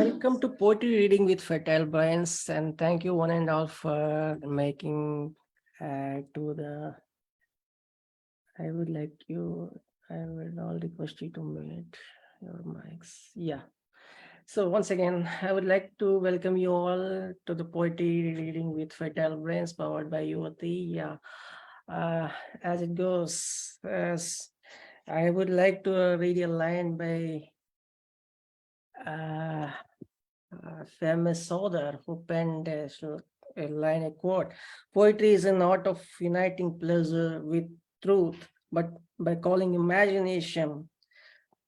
Welcome to Poetry Reading with Fertile Brains, and thank you one and all for making to the. I would all request you to mute your mics. Yeah. So once again, I would like to welcome you all to the Poetry Reading with Fertile Brains, powered by UOT. Yeah. As it goes, as I would like to read a line by famous author who penned a line, a quote: "Poetry is an art of uniting pleasure with truth, but by calling imagination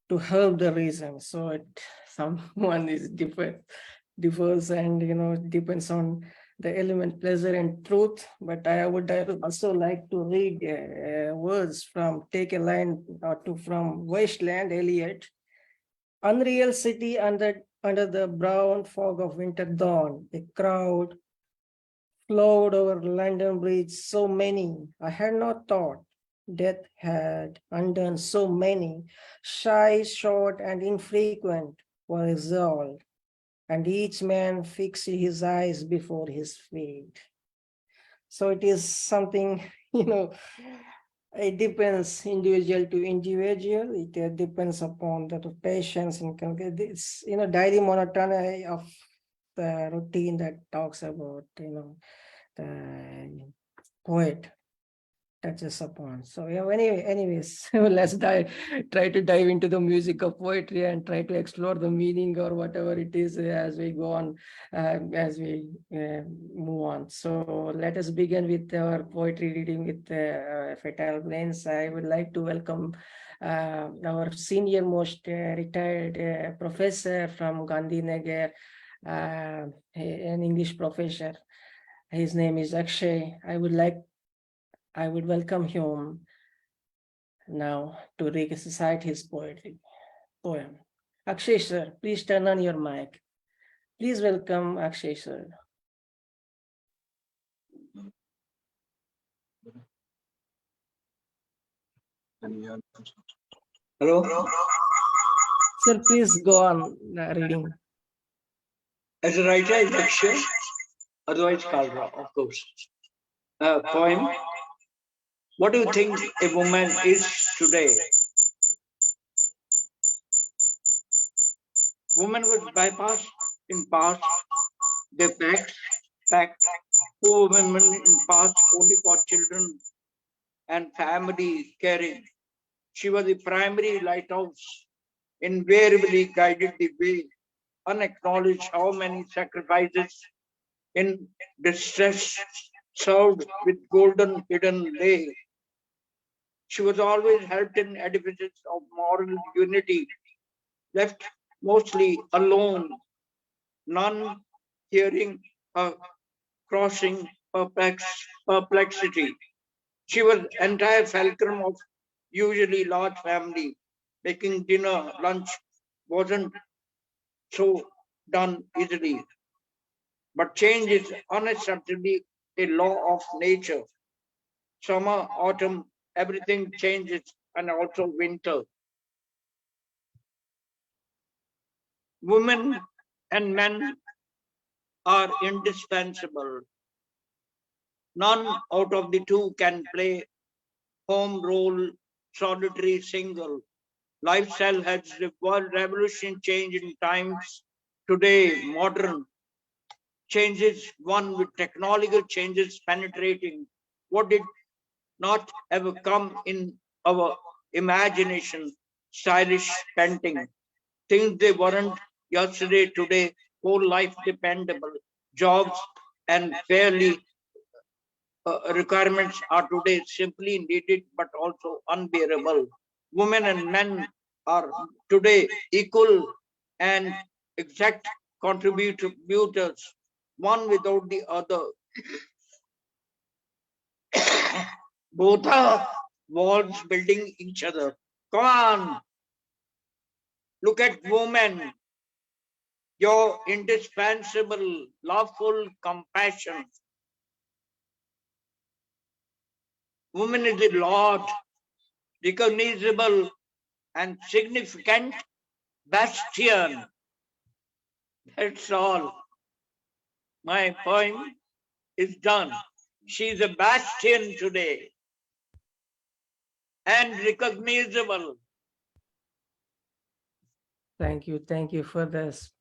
to help the reason." So it someone is differs and depends on the element pleasure and truth. But I would also like to read words from take a line or two from Wasteland Eliot. "Unreal city under the brown fog of winter dawn, a crowd flowed over London Bridge, so many I had not thought death had undone so many. Shy, short, and infrequent were exalted, and each man fixed his eyes before his feet." So it is something, it depends individual to individual. It depends upon the patience and it's daily monotony of the routine that talks about the poet touches upon. So yeah, anyways, let's try to dive into the music of poetry and try to explore the meaning or whatever it is as we go on, as we move on. So let us begin with our poetry reading with Fertile Brains. I would like to welcome our senior most retired professor from Gandhinagar, an English professor. His name is Akshay. I would welcome him now to recite his poem. Akshay sir, please turn on your mic. Please welcome Akshay sir. Hello? Sir, please go on reading. As a writer, it's Akshay, otherwise Kalra, of course. Poem. What do you think a woman is today? Woman was bypassed in past. They packed poor women in past only for children and family caring. She was the primary lighthouse, invariably guided the way, unacknowledged how many sacrifices in distress served with golden hidden lay. She was always helped in edifices of moral unity, left mostly alone, none hearing her crossing perplexity. She was entire fulcrum of usually large family. Making dinner, lunch wasn't so done easily. But change is unacceptably a law of nature. Summer, autumn, everything changes, and also winter. Women and men are indispensable. None out of the two can play home role, solitary, single. Lifestyle has revolution change in times today, modern changes, one with technological changes penetrating. What did not ever come in our imagination, stylish painting. Things they weren't yesterday, today, whole life dependable. Jobs and fairly requirements are today simply needed but also unbearable. Women and men are today equal and exact contributors, one without the other. Both are walls building each other. Come on, look at women, your indispensable, loveful compassion. Woman is a lot, recognizable and significant bastion. That's all. My poem is done. She's a bastion today and recognizable. Thank you for this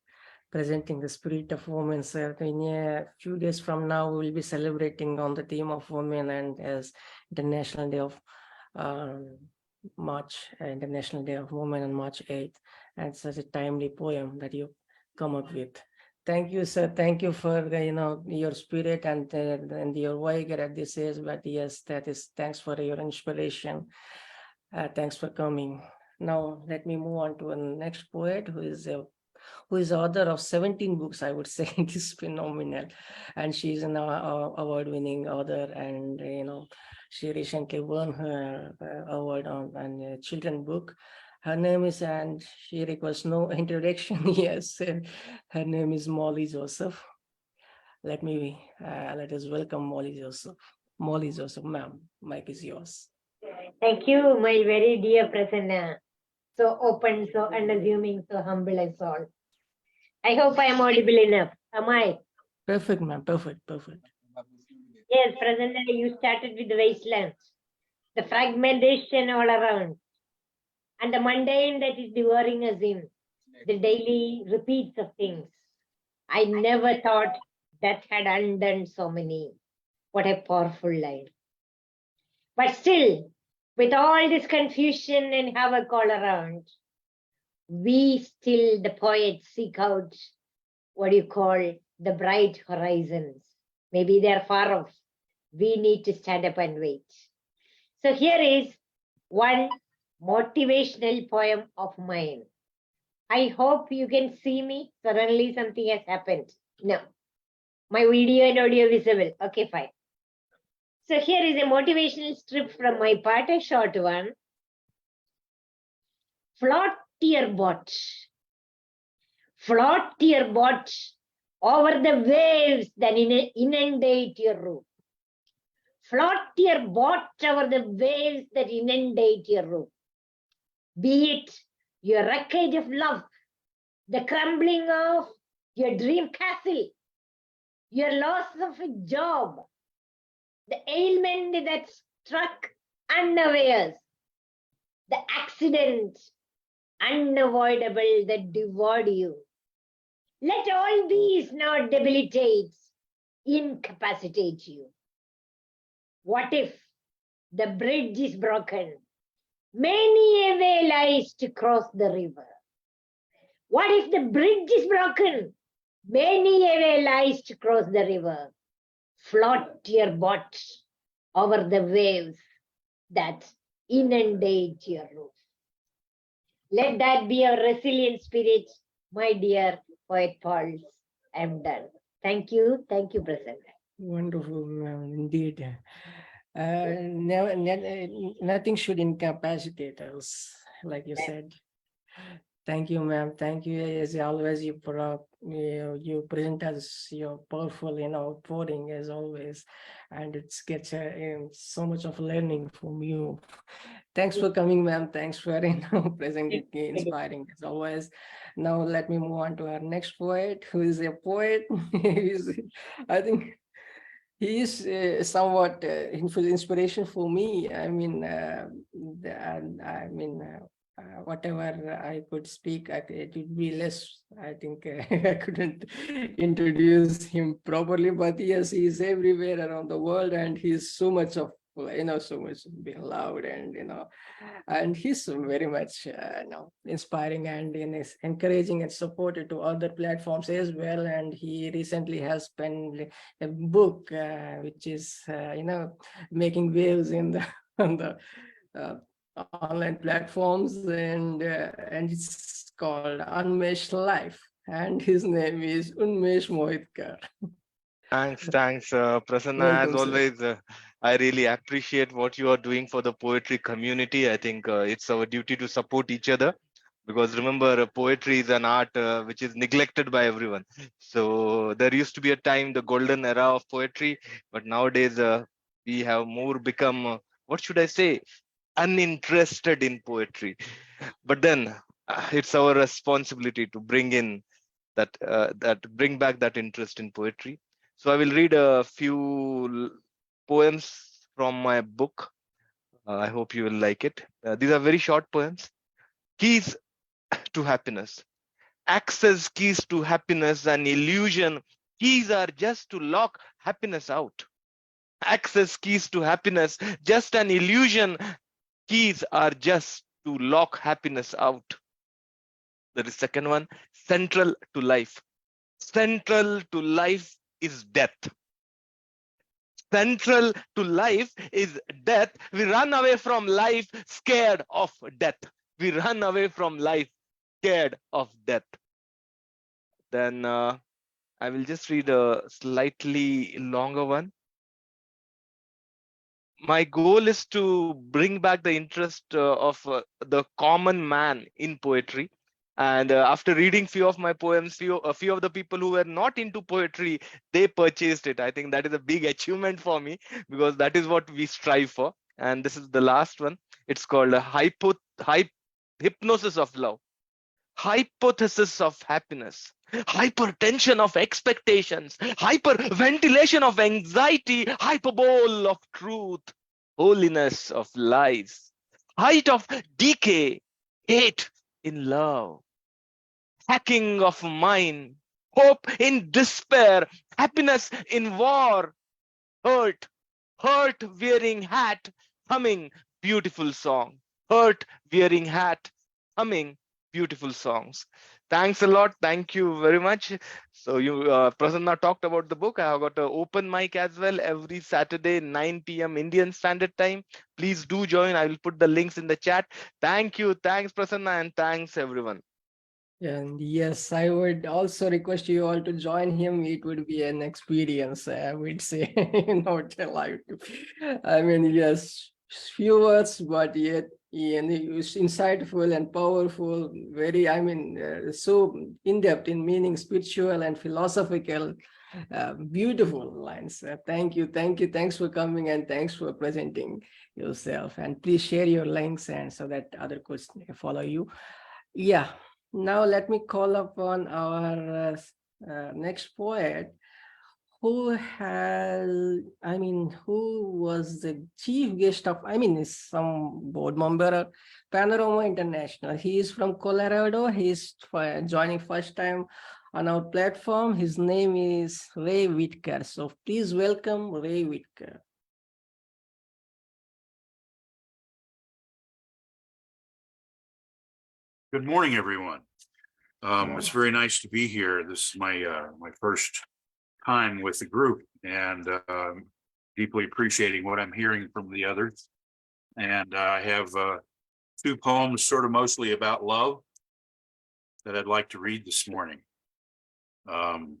presenting the spirit of women, sir. In a few days from now, we will be celebrating on the theme of women and as International Day of um, International Day of Women on March 8th, and such a timely poem that you come up with. Thank you, sir. Thank you for your spirit and your work at this age. But yes, that is thanks for your inspiration. Thanks for coming. Now let me move on to the next poet who is author of 17 books, I would say. It is phenomenal. And she's an award-winning author, and she recently won her award on a children book. Her name is, and she requires no introduction. Yes, her name is Molly Joseph. Let us welcome Molly Joseph. Molly Joseph, ma'am, mic is yours. Thank you, my very dear Prasanna. So open, so unassuming, so humble and so on. I hope I am audible enough. Am I? Perfect, ma'am. Perfect. Yes, Prasanna, you started with the wasteland, the fragmentation all around, and the mundane that is devouring us in, the daily repeats of things. I never thought that had undone so many. What a powerful line. But still, with all this confusion and havoc all around, we still, the poets, seek out what you call the bright horizons. Maybe they're far off. We need to stand up and wait. So here is one motivational poem of mine. I hope you can see me. Suddenly something has happened. No. My video and audio visible. Okay, fine. So here is a motivational strip from my part, a short one. Float your boat. Float your boat over the waves that inundate your roof. Float your boat over the waves that inundate your roof. Be it your wreckage of love, the crumbling of your dream castle, your loss of a job, the ailment that struck unawares, the accident unavoidable that devoured you. Let all these not debilitate, incapacitate you. What if the bridge is broken? Many a way lies to cross the river. What if the bridge is broken? Many a way lies to cross the river. Float your boat over the waves that inundate your roof. Let that be our resilient spirit, my dear poet Pauls. I'm done. Thank you, Prasanna. Wonderful, ma'am, indeed. Nothing should incapacitate us, like you said. Thank you, ma'am. Thank you. As always, you present us your powerful, pouring as always, and it gets so much of learning from you. Thanks for coming, ma'am. Thanks for presenting, inspiring as always. Now let me move on to our next poet, who is a poet. I think he is somewhat inspiration for me. I mean, whatever I could speak, it would be less. I think I couldn't introduce him properly, but yes, he is everywhere around the world, and he's so much of so much beloved, and he's very much inspiring and encouraging and supported to other platforms as well. And he recently has penned a book which is making waves in the on the online platforms, and it's called Unmesh Life, and his name is Unmesh Mohitkar. Thanks, Prasanna. As Welcome, sir. always, I really appreciate what you are doing for the poetry community. I think it's our duty to support each other, because remember, poetry is an art which is neglected by everyone. So there used to be a time, the golden era of poetry, but nowadays we have more become, what should I say, uninterested in poetry. But then it's our responsibility to bring in that bring back that interest in poetry. So I will read a few poems from my book. I hope you will like it. These are very short poems. Keys to happiness. Access keys to happiness, an illusion. Keys are just to lock happiness out. Access keys to happiness, just an illusion. Keys are just to lock happiness out. There is second one, central to life. Central to life is death. Central to life is death. We run away from life scared of death. We run away from life scared of death. Then I will just read a slightly longer one. My goal is to bring back the interest of the common man in poetry. And after reading few of my poems, a few of the people who were not into poetry, they purchased it. I think that is a big achievement for me, because that is what we strive for. And this is the last one. It's called hypnosis of love. Hypothesis of happiness, hypertension of expectations, hyperventilation of anxiety, hyperbole of truth, holiness of lies, height of decay, hate in love, hacking of mind, hope in despair, happiness in war, hurt wearing hat, humming beautiful song, hurt wearing hat, humming beautiful songs. Thanks a lot. Thank you very much. So you, Prasanna talked about the book. I have got an open mic as well every Saturday, 9 p.m. Indian Standard Time. Please do join. I will put the links in the chat. Thank you. Thanks, Prasanna, and thanks everyone. And yes, I would also request you all to join him. It would be an experience, I would say, not a live. I mean, yes, few words, but yet it's insightful and powerful. Very, I mean, so in depth in meaning, spiritual and philosophical. Beautiful lines. Thank you, thanks for coming, and thanks for presenting yourself. And please share your links, and so that other could follow you. Yeah. Now let me call upon our next poet, who who was the chief guest of, is some board member of Panorama International. He is from Colorado. He's joining first time on our platform. His name is Ray Whitaker. So please welcome Ray Whitaker. Good morning, everyone. It's very nice to be here. This is my my first time with the group, and deeply appreciating what I'm hearing from the others. And I have two poems, sort of mostly about love, that I'd like to read this morning. The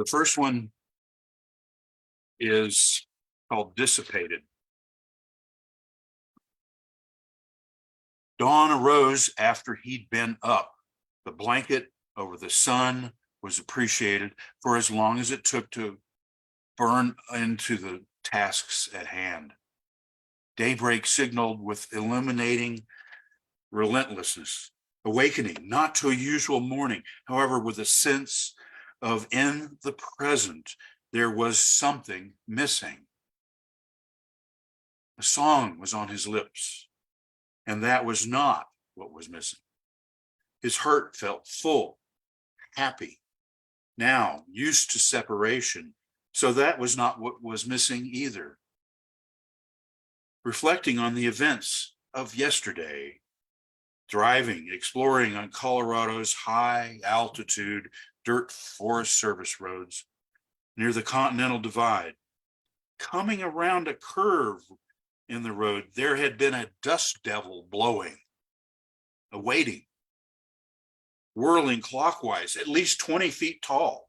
first one is called Dissipated. Dawn arose after he'd been up. The blanket over the sun was appreciated for as long as it took to burn into the tasks at hand. Daybreak signaled with illuminating relentlessness, awakening not to a usual morning, however, with a sense of in the present, there was something missing. A song was on his lips, and that was not what was missing. His heart felt full, happy, now used to separation, so that was not what was missing either. Reflecting on the events of yesterday, driving, exploring on Colorado's high altitude dirt Forest Service roads near the Continental Divide, coming around a curve in the road, there had been a dust devil blowing, awaiting, whirling clockwise, at least 20 feet tall.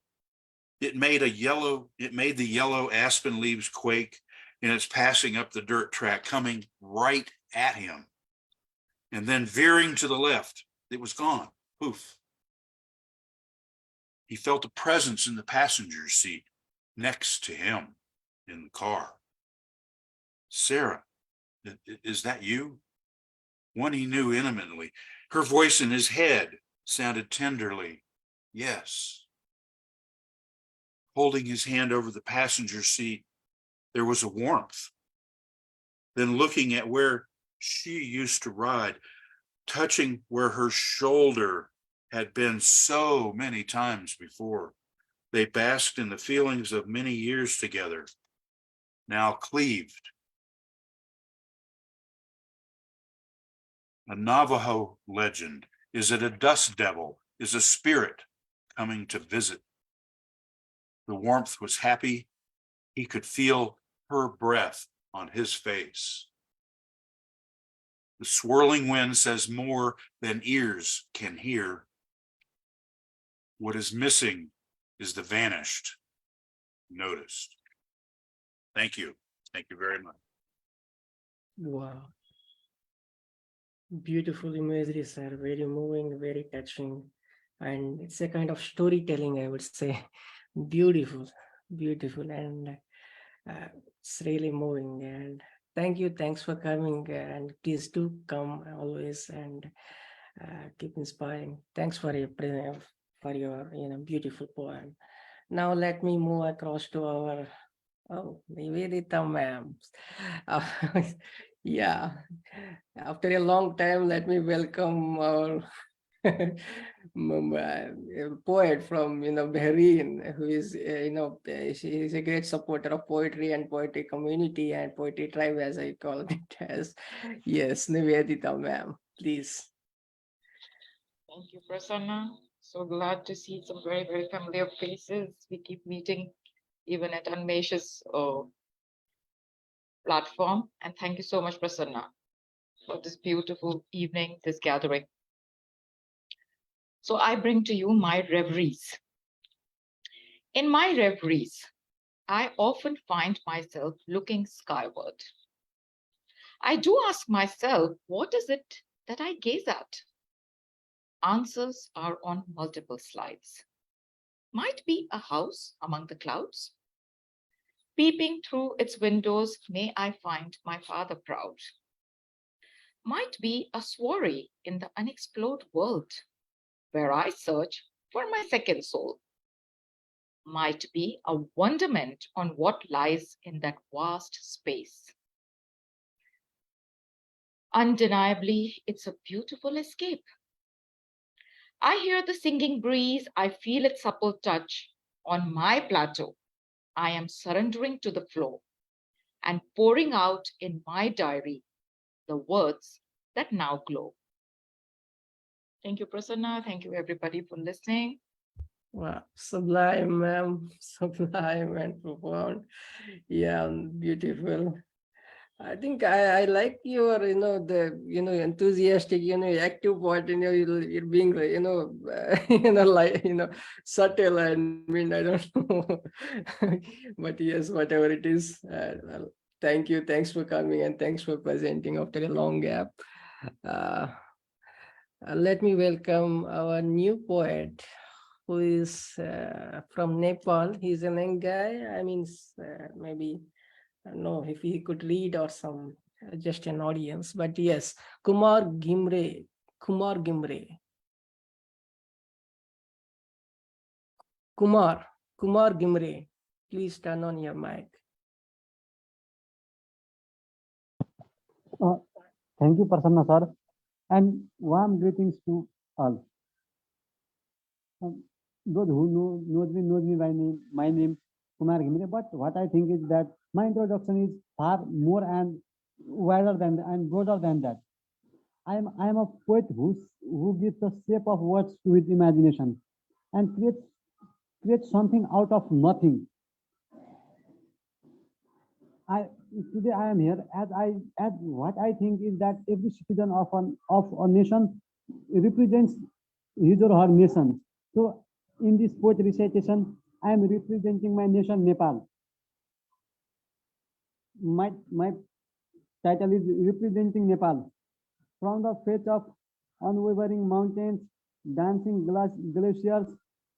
It made the yellow aspen leaves quake in its passing up the dirt track, coming right at him. And then veering to the left, it was gone, poof. He felt a presence in the passenger seat next to him in the car. Sarah, is that you? one he knew intimately. Her voice in his head sounded tenderly, yes. Holding his hand over the passenger seat, there was a warmth. Then looking at where she used to ride, touching where her shoulder had been so many times before, they basked in the feelings of many years together, now cleaved. A Navajo legend is that a dust devil is a spirit coming to visit. The warmth was happy. He could feel her breath on his face. The swirling wind says more than ears can hear. What is missing is the vanished, noticed. Thank you. Thank you very much. Wow. Beautiful imagery, sir. Very moving, very touching. And it's a kind of storytelling, I would say. Beautiful, beautiful. And it's really moving. And thank you. Thanks for coming. And please do come always and keep inspiring. Thanks for your beautiful poem. Now let me move across to our Nivedita ma'am. Yeah, after a long time, let me welcome our poet from Bahrain, who is she is a great supporter of poetry and poetry community and poetry tribe, as I call it as. Yes, Nivedita ma'am, please. Thank you, Prasanna. So glad to see some very, very familiar faces. We keep meeting even at Unmesh's platform. And thank you so much, Prasanna, for this beautiful evening, this gathering. So I bring to you my reveries. In my reveries, I often find myself looking skyward. I do ask myself, what is it that I gaze at? Answers are on multiple slides. Might be a house among the clouds. Peeping through its windows, may I find my father proud. Might be a soiree in the unexplored world, where I search for my second soul. Might be a wonderment on what lies in that vast space. Undeniably, it's a beautiful escape. I hear the singing breeze, I feel its supple touch. On my plateau, I am surrendering to the flow and pouring out in my diary the words that now glow. Thank you, Prasanna. Thank you, everybody, for listening. Wow, sublime, ma'am. Sublime and profound. Yeah, beautiful. I think I like your, enthusiastic, active part, you're being, like, subtle. I mean, I don't know. But yes, whatever it is, well, thank you. Thanks for coming and thanks for presenting after a long gap. Let me welcome our new poet who is from Nepal. He's a young guy. I mean, maybe I don't know if he could read or some just an audience, but yes, Kumar Gimre. Kumar Gimre. Kumar Gimre. Please turn on your mic. Thank you, Prasanna sir, and warm greetings to all. Those who knows me by name. My name Kumar Gimre. But what I think is that my introduction is far more and wider than and broader than that. I am a poet who gives the shape of words to his imagination and creates something out of nothing. Today I am here as what I think is that every citizen of a nation represents his or her nation. So in this poetry recitation, I am representing my nation, Nepal. My title is Representing Nepal. From the face of unwavering mountains, dancing glaciers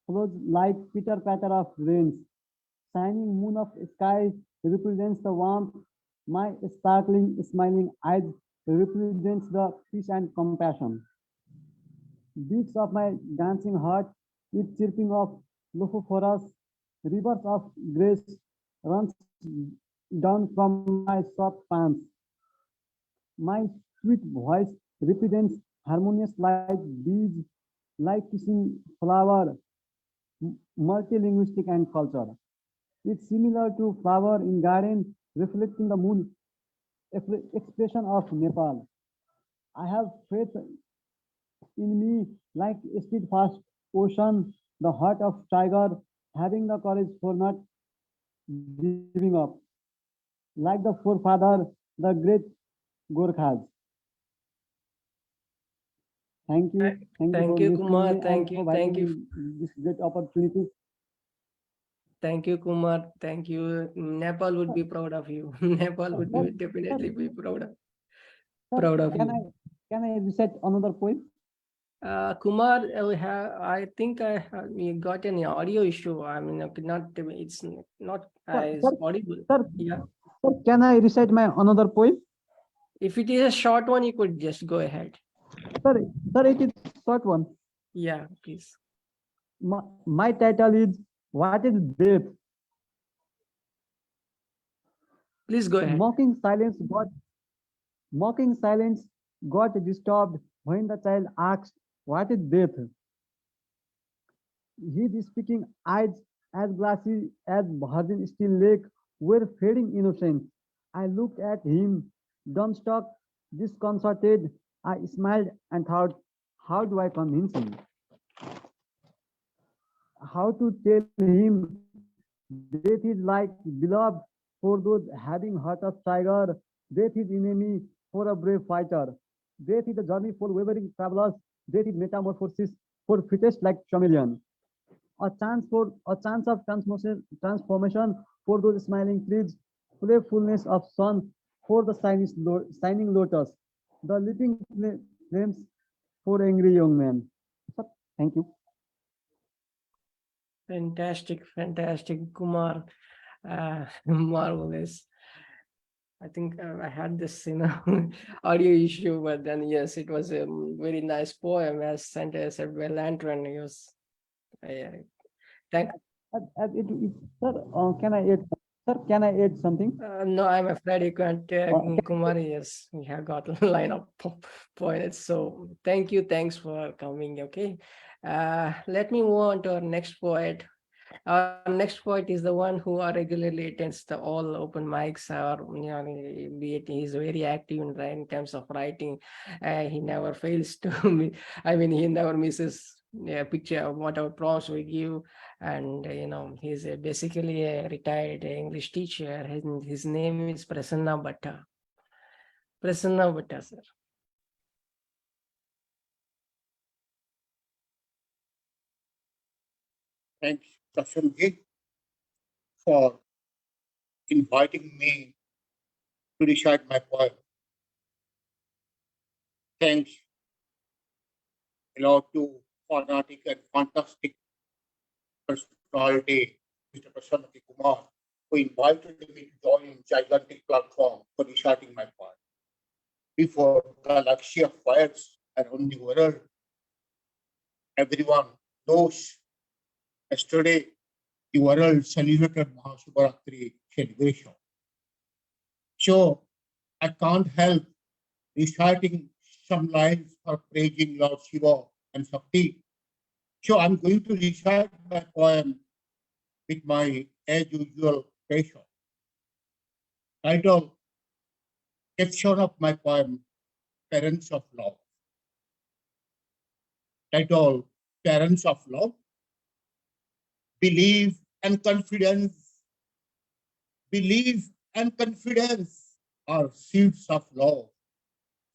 flows like pitter patter of rains. Shining moon of sky represents the warmth. My sparkling, smiling eyes represents the peace and compassion. Beats of my dancing heart, with chirping of Lophophorus, rivers of grace runs down from my soft pants. My sweet voice represents harmonious like bees, like kissing flower, multilinguistic and culture. It's similar to flower in garden, reflecting the moon expression of Nepal. I have faith in me like a steadfast ocean, the heart of tiger, having the courage for not giving up. Like the forefather, the great Gorkhas. Thank you. Thank you for Thank you, listening Kumar. me Thank and you. providing Thank you. me this great opportunity. Thank you, Kumar. Thank you. Nepal would be proud of you. Nepal would Sir, be definitely be proud sir, of you. can I recite another poem? Kumar, I think we got an audio issue. I mean, it's not as Sir, audible. sir, Yeah. sir, can I recite my another poem? If it is a short one, you could just go ahead. Sir, it is short one. Yeah, please. My title is What is Death? Please go ahead. Mocking silence got disturbed when the child asked, What is death? His speaking eyes, as glassy as virgin still lake, were fading innocent. I looked at him, dumbstruck, disconcerted. I smiled and thought, how do I convince him? How to tell him death is like beloved for those having heart of tiger, death is enemy for a brave fighter, death is a journey for wavering travelers, death is metamorphosis for fittest like chameleon, a chance of transformation for those smiling trees, playfulness of sun for the shining lotus, the leaping flames for angry young men. Thank you. Fantastic, fantastic, Kumar. Marvelous. I think I had this, audio issue, but then yes, it was a very nice poem, as Santa said, well, Antoine. Yes, thank. Sir, can I add something? No, I'm afraid you can't, Kumar. Yes, we have got a line of points. So thanks for coming. Okay, let me move on to our next poet. Our next poet is the one who regularly attends the all open mics, or be it he's very active in terms of writing. He never fails to. He never misses a picture of whatever prompts we give, and he's basically a retired English teacher. His name is Prasanna Bhatta. Prasanna Bhatta, sir. Thanks, Prasanji, for inviting me to recite my poem. Thanks a lot to fanatic and fantastic personality, Mr. Prasanna Kumar, who invited me to join gigantic platform for reciting my poem. Before galaxy of fires around the world, everyone knows yesterday the world celebrated Mahashivratri celebration. So I can't help reciting some lines for praising Lord Shiva and Shakti. So I'm going to recite my poem with my as usual passion. Title, caption of my poem, Parents of Love. Title, Parents of Love. Belief and confidence are seeds of love.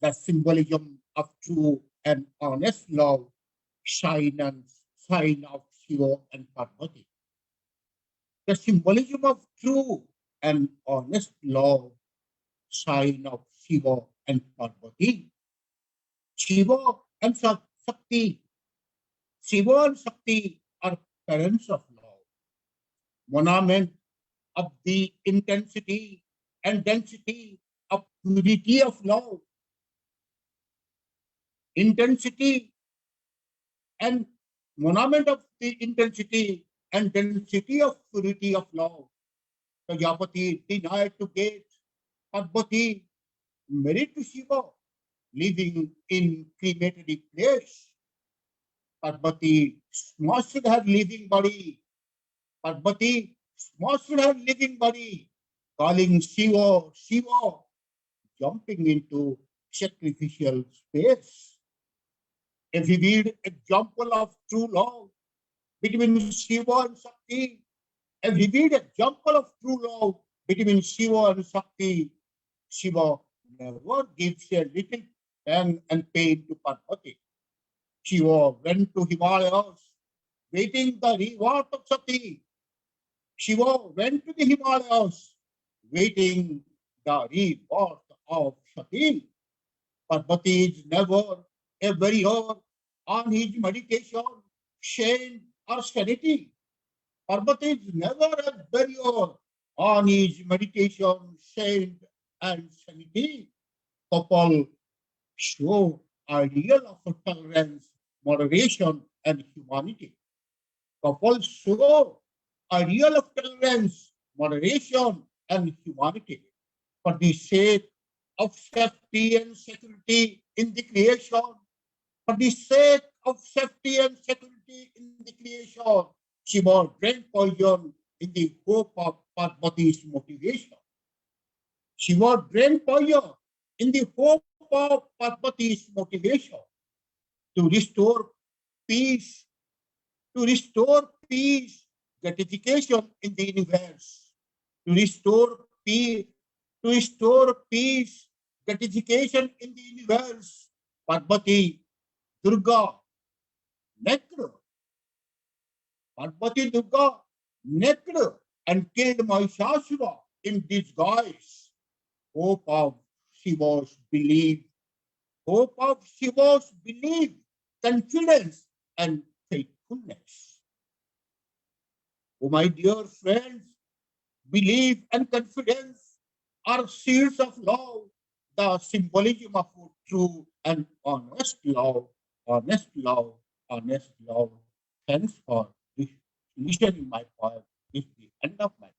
The symbolism of true and honest love, sign of Shiva and Parvati. The symbolism of true and honest love, sign of Shiva and Parvati. Shiva and Shakti. Shiva and Shakti are parents of love, monument of the intensity and density of purity of love. intensity and monument of the intensity and density of purity of love. Prajapati denied to get Parvati married to Shiva, living in cremated place. Parvati smashed her living body. Parvati smashed her living body, calling Shiva, Shiva, jumping into sacrificial space. A vivid example of true love between Shiva and Shakti. A vivid example of true love between Shiva and Shakti. Shiva never gives a little pang and pain to Parvati. Shiva went to Himalayas, waiting the reward of Shakti. Shiva went to the Himalayas, waiting the reward of Shakti. Parvati is never a warrior on his meditation, shame or sanity. Parvati is never a warrior on his meditation, shame and sanity. Couple show ideal of tolerance, moderation, and humanity. Couples show ideal of tolerance, moderation, and humanity. For the sake of safety and security in the creation, for the sake of safety and security in the creation, Shiva drank poison in the hope of Parvati's motivation. Shiva drank poison in the hope of Parvati's motivation to restore peace, gratification in the universe, to restore peace, gratification in the universe. Parvati, Durga, naked. Parvati, Durga, naked and killed Mahishasura in disguise. Hope of Shiva's belief, confidence, and faithfulness. Oh, my dear friends, belief and confidence are seeds of love, the symbolism of true and honest love, honest love, honest love. Thanks for listening my poem. This is the end of my.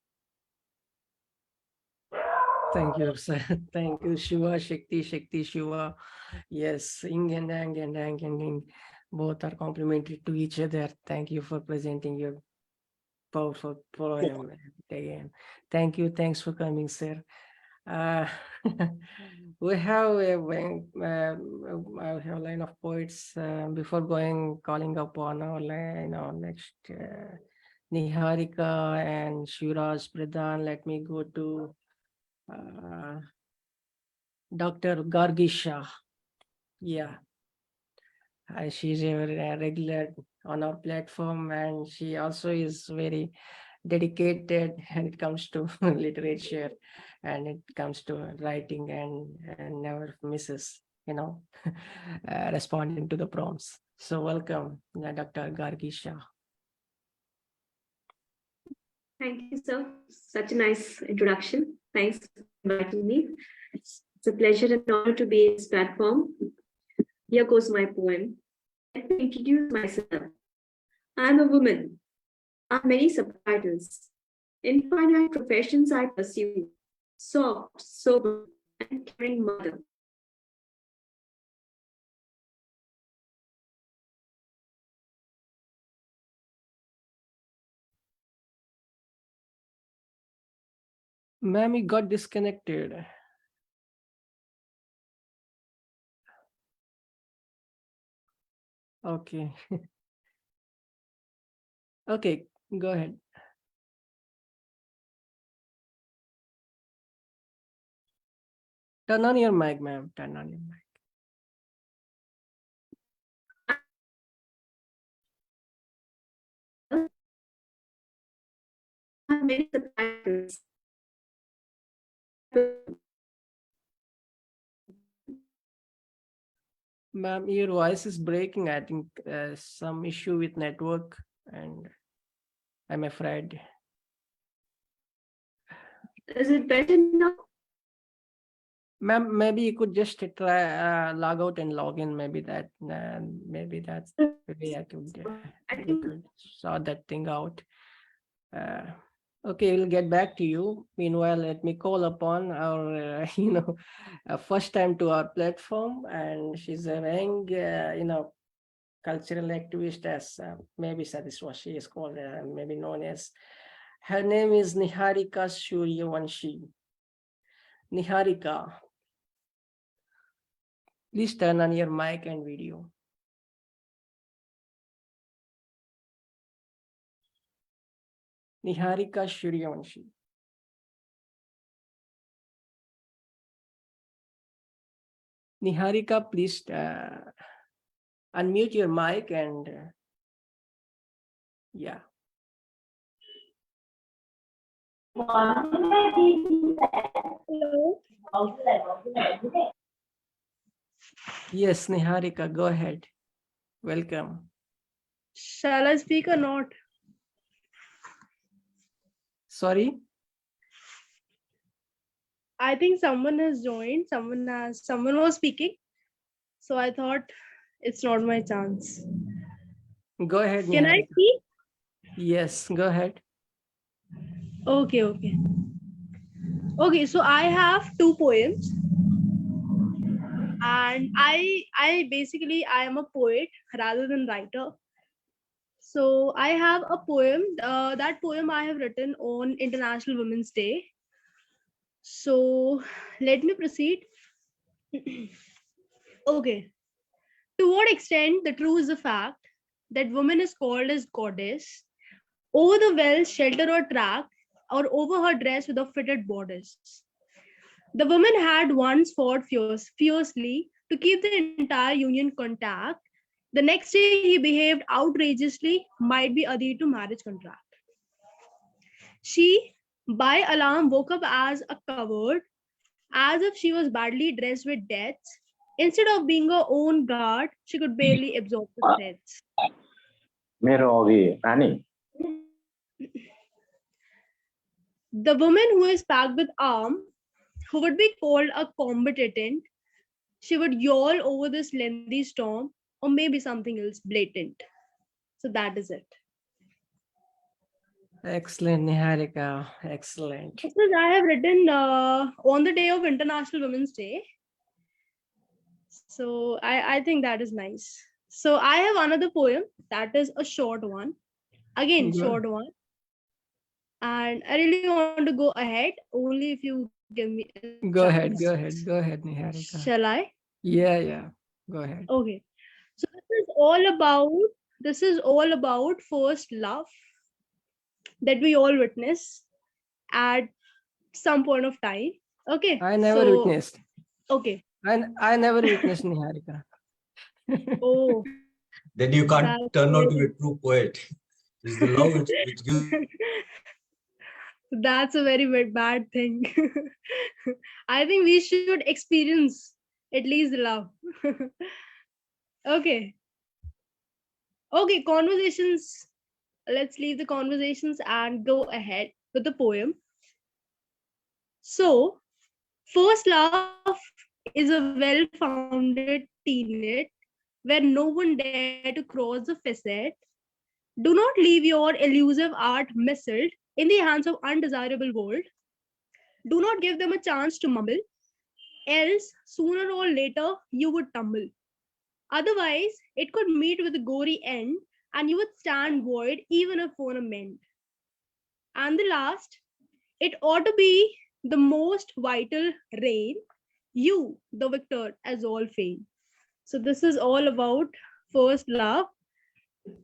Thank you, sir. Thank you, Shiva, Shakti, Shakti, Shiva. Yes, Yin and Yang and Yang and Yin both are complementary to each other. Thank you for presenting your powerful poem again. Thank you. Thanks for coming, sir. We have I have a line of poets before calling upon our line, our next Niharika and Shiraj Pradhan. Let me go to Dr. Gargi Saha. Yeah, she's a regular on our platform, and she also is very dedicated when it comes to literature and it comes to writing, and never misses, responding to the prompts. So welcome, Dr. Gargi Saha. Thank you, sir. Such a nice introduction. Thanks for inviting me. It's a pleasure and honor to be in this platform. Here goes my poem. Let me introduce myself. I am a woman. I have many subtitles. Infinite professions I pursue. Soft, sober, and caring mother. Ma'am, you got disconnected. Okay. Okay, go ahead. Turn on your mic, ma'am. Turn on your mic. I have many subtitles. Ma'am, your voice is breaking. I think some issue with network, and I'm afraid. Is it better now? Ma'am, maybe you could just try log out and log in. Maybe that's maybe we could sort that thing out. Okay, we'll get back to you. Meanwhile, let me call upon our first time to our platform, and she's a young cultural activist, as maybe that is what she is called, maybe known as. Her name is Niharika Suryavanshi. Niharika, please turn on your mic and video. Niharika Suryavanshi. Niharika, please unmute your mic and yeah. Yes, Niharika, go ahead. Welcome. Shall I speak or not? Sorry? I think someone has joined. Someone was speaking. So I thought it's not my chance. Go ahead, Can I Niharika. speak? Yes, go ahead. Okay. Okay, so I have two poems. And I basically am a poet rather than writer. So I have a poem. That poem I have written on International Women's Day. So let me proceed. Okay. To what extent the true is the fact that woman is called as goddess over the well, shelter or track, or over her dress with a fitted bodice. The woman had once fought fiercely to keep the entire union contact. The next day he behaved outrageously, might be adhered to marriage contract. She, by alarm, woke up as a coward, as if she was badly dressed with deaths. Instead of being her own guard, she could barely absorb the threats. The woman who is packed with arm, who would be called a combatant, she would yawl over this lengthy storm, or maybe something else blatant. So that is it. Excellent, Niharika. Excellent. This is I have written on the day of International Women's Day. So I think that is nice. So I have another poem that is a short one. Again, short one. And I really want to go ahead only if you give me a Go chance. Go ahead, Niharika. Shall I? Yeah. Go ahead. Okay. So this is all about first love that we all witness at some point of time. Okay. I never witnessed. Okay. I never witnessed, Niharika. Oh. Then you can't turn out to be a true poet. It's the love which gives. That's a very bad thing. I think we should experience at least love. Okay, conversations. Let's leave the conversations and go ahead with the poem. So, first love is a well-founded tenet where no one dare to cross the facet. Do not leave your elusive art misled in the hands of undesirable world. Do not give them a chance to mumble, else sooner or later you would tumble. Otherwise, it could meet with a gory end and you would stand void even if for a mend. And the last, it ought to be the most vital reign, you, the victor, as all fame. So this is all about first love.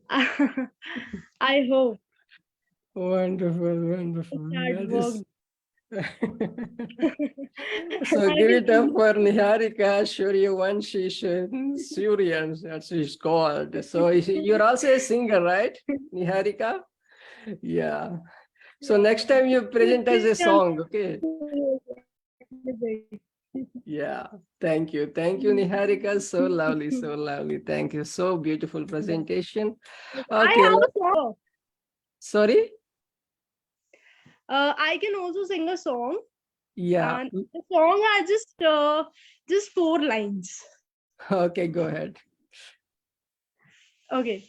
I hope. Wonderful. That worked. So give it up for Niharika Suryavanshi, Suryan, that's what she's called. So you're also a singer, right, Niharika? Yeah. So next time you present as a song, okay? Yeah. Thank you, Niharika. So lovely. Thank you. So beautiful presentation. Okay. I have a song. Sorry? I can also sing a song. Yeah. And the song are just 4 lines. Okay, go ahead. Okay.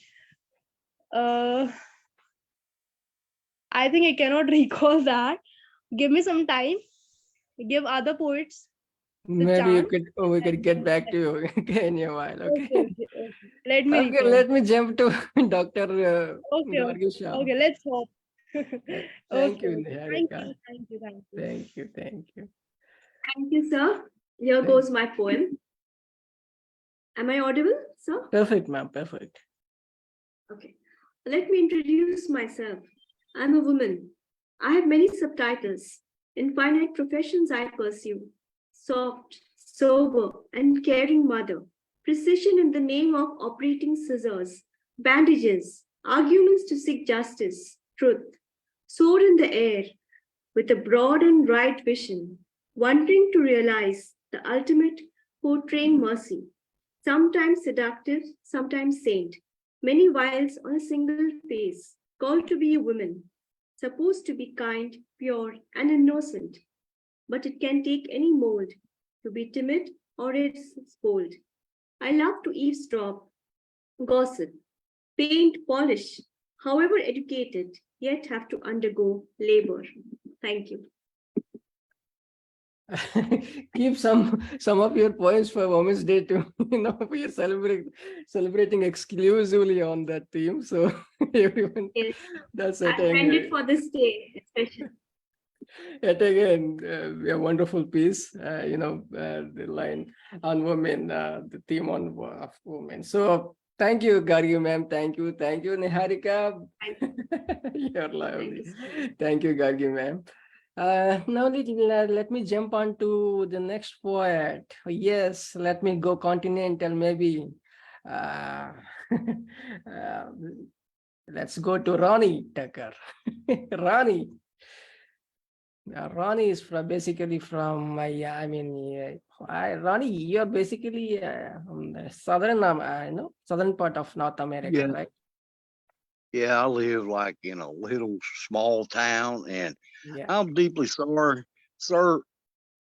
I think I cannot recall that. Give me some time. Give other poets the Maybe chance. we could get back to you in a while. Okay. Okay. Let me Okay, recall. let me jump to Dr. Okay. Gargi Saha. Okay, let's hope. Thank you, Okay. Thank Niharika. you. Thank you. Thank you. Thank you. Thank you. Thank you, sir. Here goes my poem. Am I audible, sir? Perfect, ma'am. Perfect. Okay. Let me introduce myself. I'm a woman. I have many subtitles. Infinite professions I pursue. Soft, sober, and caring mother. Precision in the name of operating scissors. Bandages. Arguments to seek justice. Truth. Soar in the air with a broad and right vision. Wanting to realize the ultimate, portraying mercy. Sometimes seductive, sometimes saint. Many wiles on a single face, called to be a woman, supposed to be kind, pure, and innocent. But it can take any mold, to be timid or it's bold. I love to eavesdrop, gossip, paint, polish, however educated, yet have to undergo labor. Thank you. Keep some of your points for Women's Day too. We are celebrating exclusively on that theme. So everyone, Yes, that's I it. meant it for this day, especially. Yet again, a wonderful piece. The line on women, the theme on of women. So thank you, Gargi ma'am. Thank you, Niharika. You're lovely. Thank you, Gargi ma'am. Now let me jump on to the next poet. Yes, let me go continental maybe. Uh, let's go to Ronnie Tucker. Ronnie. Ronnie is basically from Ronnie, you're basically from the southern part of North America, Yeah. right? Yeah, I live like in a little small town, and Yeah. I'm deeply sorry, sir.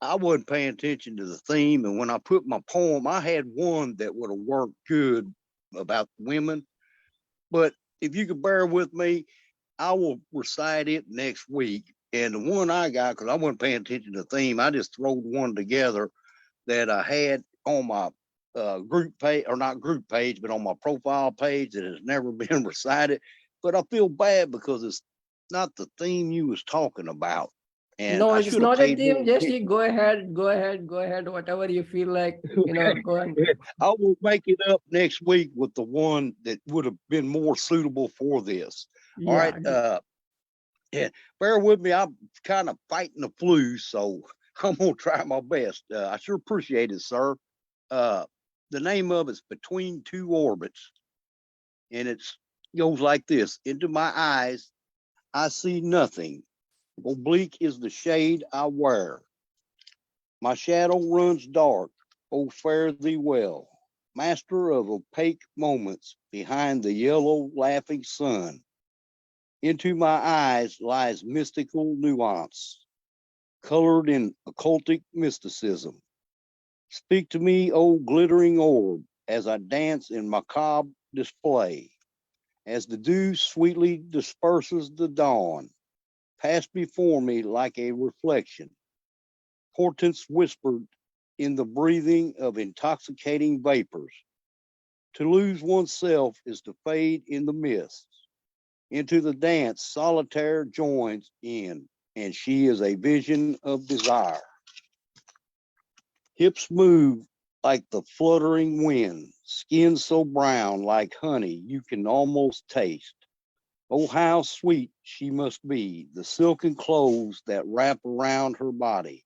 I wasn't paying attention to the theme, and when I put my poem, I had one that would have worked good about women. But if you could bear with me, I will recite it next week. And the one I got, because I wasn't paying attention to the theme, I just throwed one together that I had on my group page, or not group page, but on my profile page that has never been recited. But I feel bad because it's not the theme you was talking about. And No, I it's should have not a paid more theme. Just attention. you go ahead, whatever you feel like, go on. I will make it up next week with the one that would have been more suitable for this. All right. Yeah, bear with me. I'm kind of fighting the flu, so I'm gonna try my best. I sure appreciate it, sir. The name of it's Between Two Orbits, and it goes like this: Into my eyes, I see nothing. Oblique is the shade I wear. My shadow runs dark. Oh, fare thee well, master of opaque moments behind the yellow laughing sun. Into my eyes lies mystical nuance, colored in occultic mysticism. Speak to me, O glittering orb, as I dance in macabre display. As the dew sweetly disperses the dawn, pass before me like a reflection. Portents whispered in the breathing of intoxicating vapors. To lose oneself is to fade in the mists. Into the dance, solitaire joins in, and she is a vision of desire. Hips move like the fluttering wind, skin so brown like honey you can almost taste. Oh, how sweet she must be, the silken clothes that wrap around her body,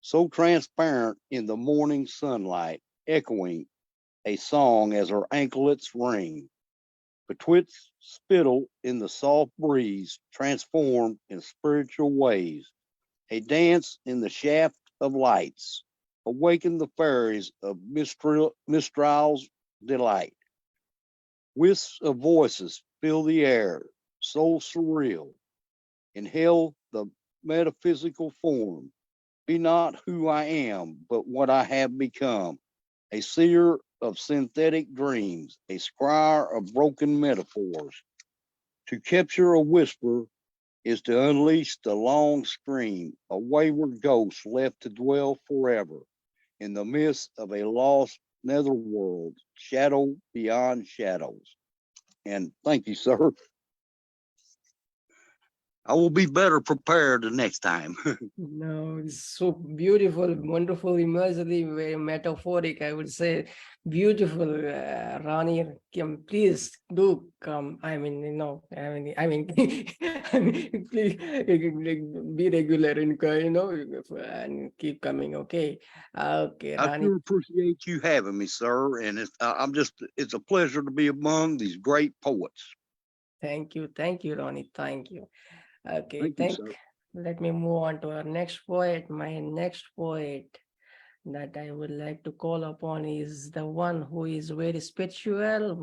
so transparent in the morning sunlight, echoing a song as her anklets ring. Betwixt spittle in the soft breeze, transformed in spiritual ways, a dance in the shaft of lights, awaken the fairies of Mistral's delight. Wisps of voices fill the air, so surreal. Inhale the metaphysical form, be not who I am, but what I have become, a seer of synthetic dreams, a scryer of broken metaphors. To capture a whisper is to unleash the long scream, a wayward ghost left to dwell forever in the midst of a lost netherworld, shadow beyond shadows. And thank you, sir. I will be better prepared the next time. No, it's so beautiful, wonderful, immersively, very metaphoric, I would say. Beautiful, Ronnie. Please do come. I mean, please be regular and keep coming. Okay, okay, I Ronnie. sure appreciate you having me, sir. And it's a pleasure to be among these great poets. Thank you, Ronnie. Thank you. Okay, Thank you, sir. let me move on to our next poet. My next poet that I would like to call upon is the one who is very spiritual,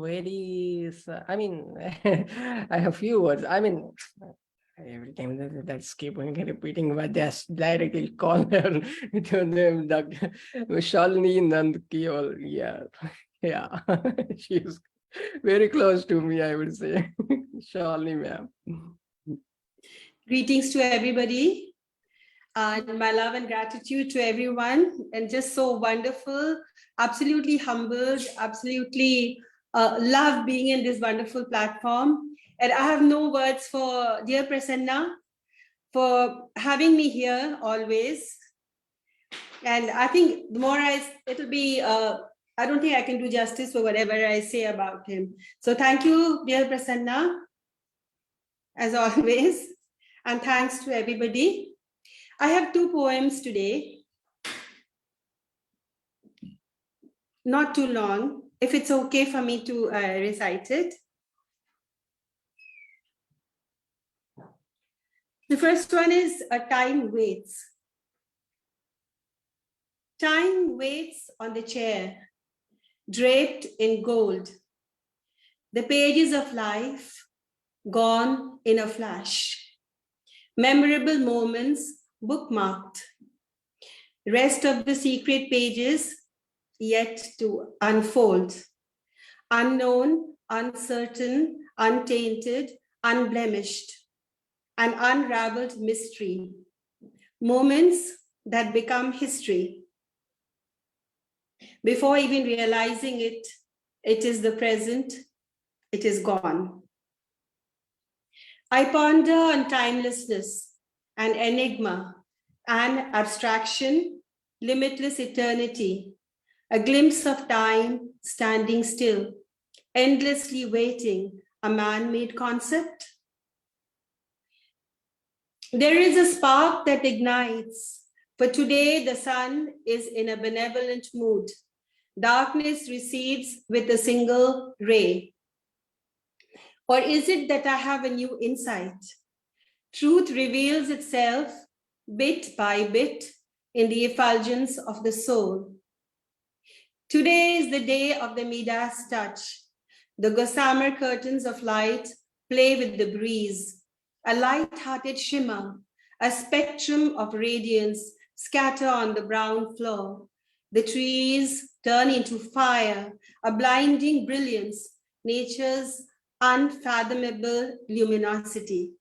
I have few words. Every time that's keep on repeating, but just directly call her to name Dr. Shalini Nandkeolyar. Yeah, she's very close to me, I would say. Shalini, ma'am. Greetings to everybody, and my love and gratitude to everyone, and just so wonderful, absolutely humbled, absolutely love being in this wonderful platform. And I have no words for dear Prasanna for having me here always. And I think the more it'll be, I don't think I can do justice for whatever I say about him. So thank you, dear Prasanna, as always. And thanks to everybody. I have two poems today. Not too long, if it's okay for me to recite it. The first one is Time Waits. Time waits on the chair, draped in gold. The pages of life gone in a flash. Memorable moments bookmarked. Rest of the secret pages yet to unfold. Unknown, uncertain, untainted, unblemished. An unraveled mystery. Moments that become history. Before even realizing it, it is the present, it is gone. I ponder on timelessness, an enigma, an abstraction, limitless eternity, a glimpse of time standing still, endlessly waiting, a man-made concept. There is a spark that ignites, for today the sun is in a benevolent mood. Darkness recedes with a single ray. Or is it that I have a new insight? Truth reveals itself bit by bit in the effulgence of the soul. Today is the day of the Midas touch. The gossamer curtains of light play with the breeze. A light-hearted shimmer, a spectrum of radiance scatter on the brown floor. The trees turn into fire, a blinding brilliance, nature's unfathomable luminosity.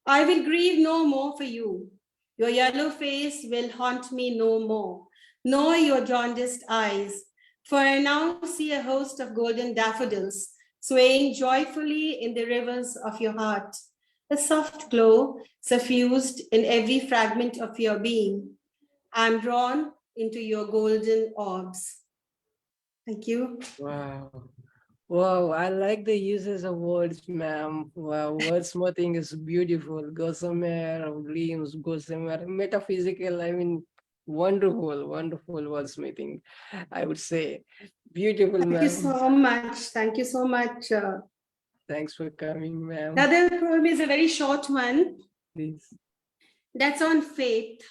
I will grieve no more for you. Your yellow face will haunt me no more, nor your jaundiced eyes, for I now see a host of golden daffodils swaying joyfully in the rivers of your heart, a soft glow suffused in every fragment of your being. I am drawn into your golden orbs. Thank you. Wow. Wow, I like the uses of words, ma'am. Wow, wordsmithing is beautiful. Gossamer, dreams, gossamer, metaphysical. Wonderful, wonderful wordsmithing, I would say. Beautiful, Thank ma'am. you so much. Thank you so much. Thanks for coming, ma'am. The other poem is a very short one. Please. That's on faith.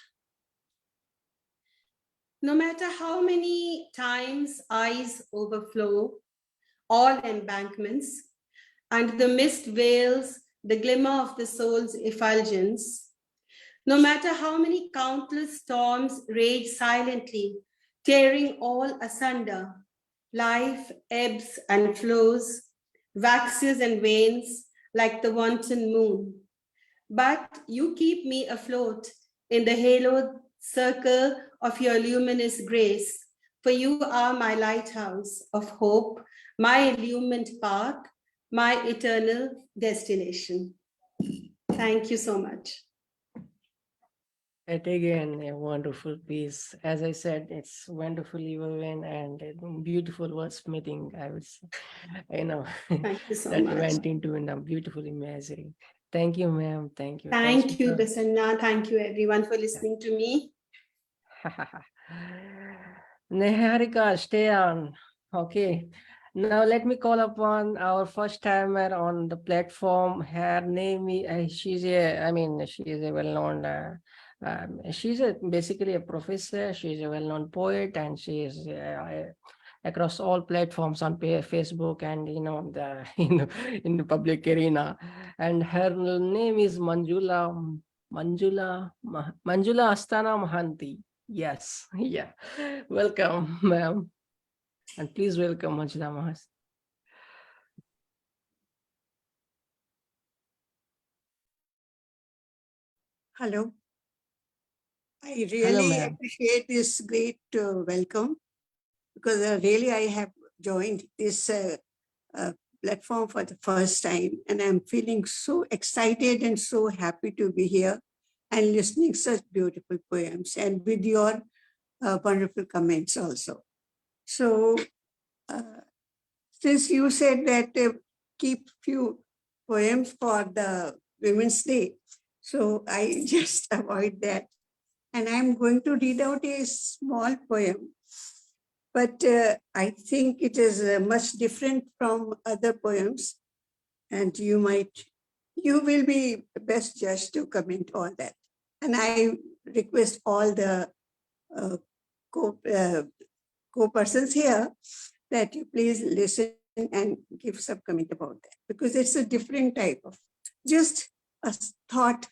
No matter how many times eyes overflow, all embankments, and the mist veils the glimmer of the soul's effulgence, No matter how many countless storms rage silently, tearing all asunder, life ebbs and flows, waxes and wanes like the wanton moon. But you keep me afloat in the haloed circle of your luminous grace, for you are my lighthouse of hope, my illumined path, my eternal destination. Thank you so much. Yet again, a wonderful piece. As I said, it's wonderfully woven and beautiful wordsmithing. I would say, Thank you so that much. went into a beautiful imagery. Thank you, ma'am. Thank you. Thank you, for- Prasanna. Thank you, everyone, for listening to me. Niharika, stay on. Okay. Now let me call upon our first timer on the platform. Her name is, she's a well-known, she's basically a professor. She's a well-known poet, and she is across all platforms on Facebook and in the public arena. And her name is Manjula Astana Mahanti. Yes, yeah. Welcome, ma'am. And please welcome Manjula Mahas. Hello. I Hello, really ma'am. appreciate this great welcome, because really I have joined this platform for the first time, and I'm feeling so excited and so happy to be here and listening such beautiful poems, and with your wonderful comments also. So since you said that keep few poems for the Women's Day, so I just avoid that. And I'm going to read out a small poem, but I think it is much different from other poems, and you will be best judge to comment on that. And I request all the co-persons here that you please listen and give some comment about that, because it's a different type of, just a thought.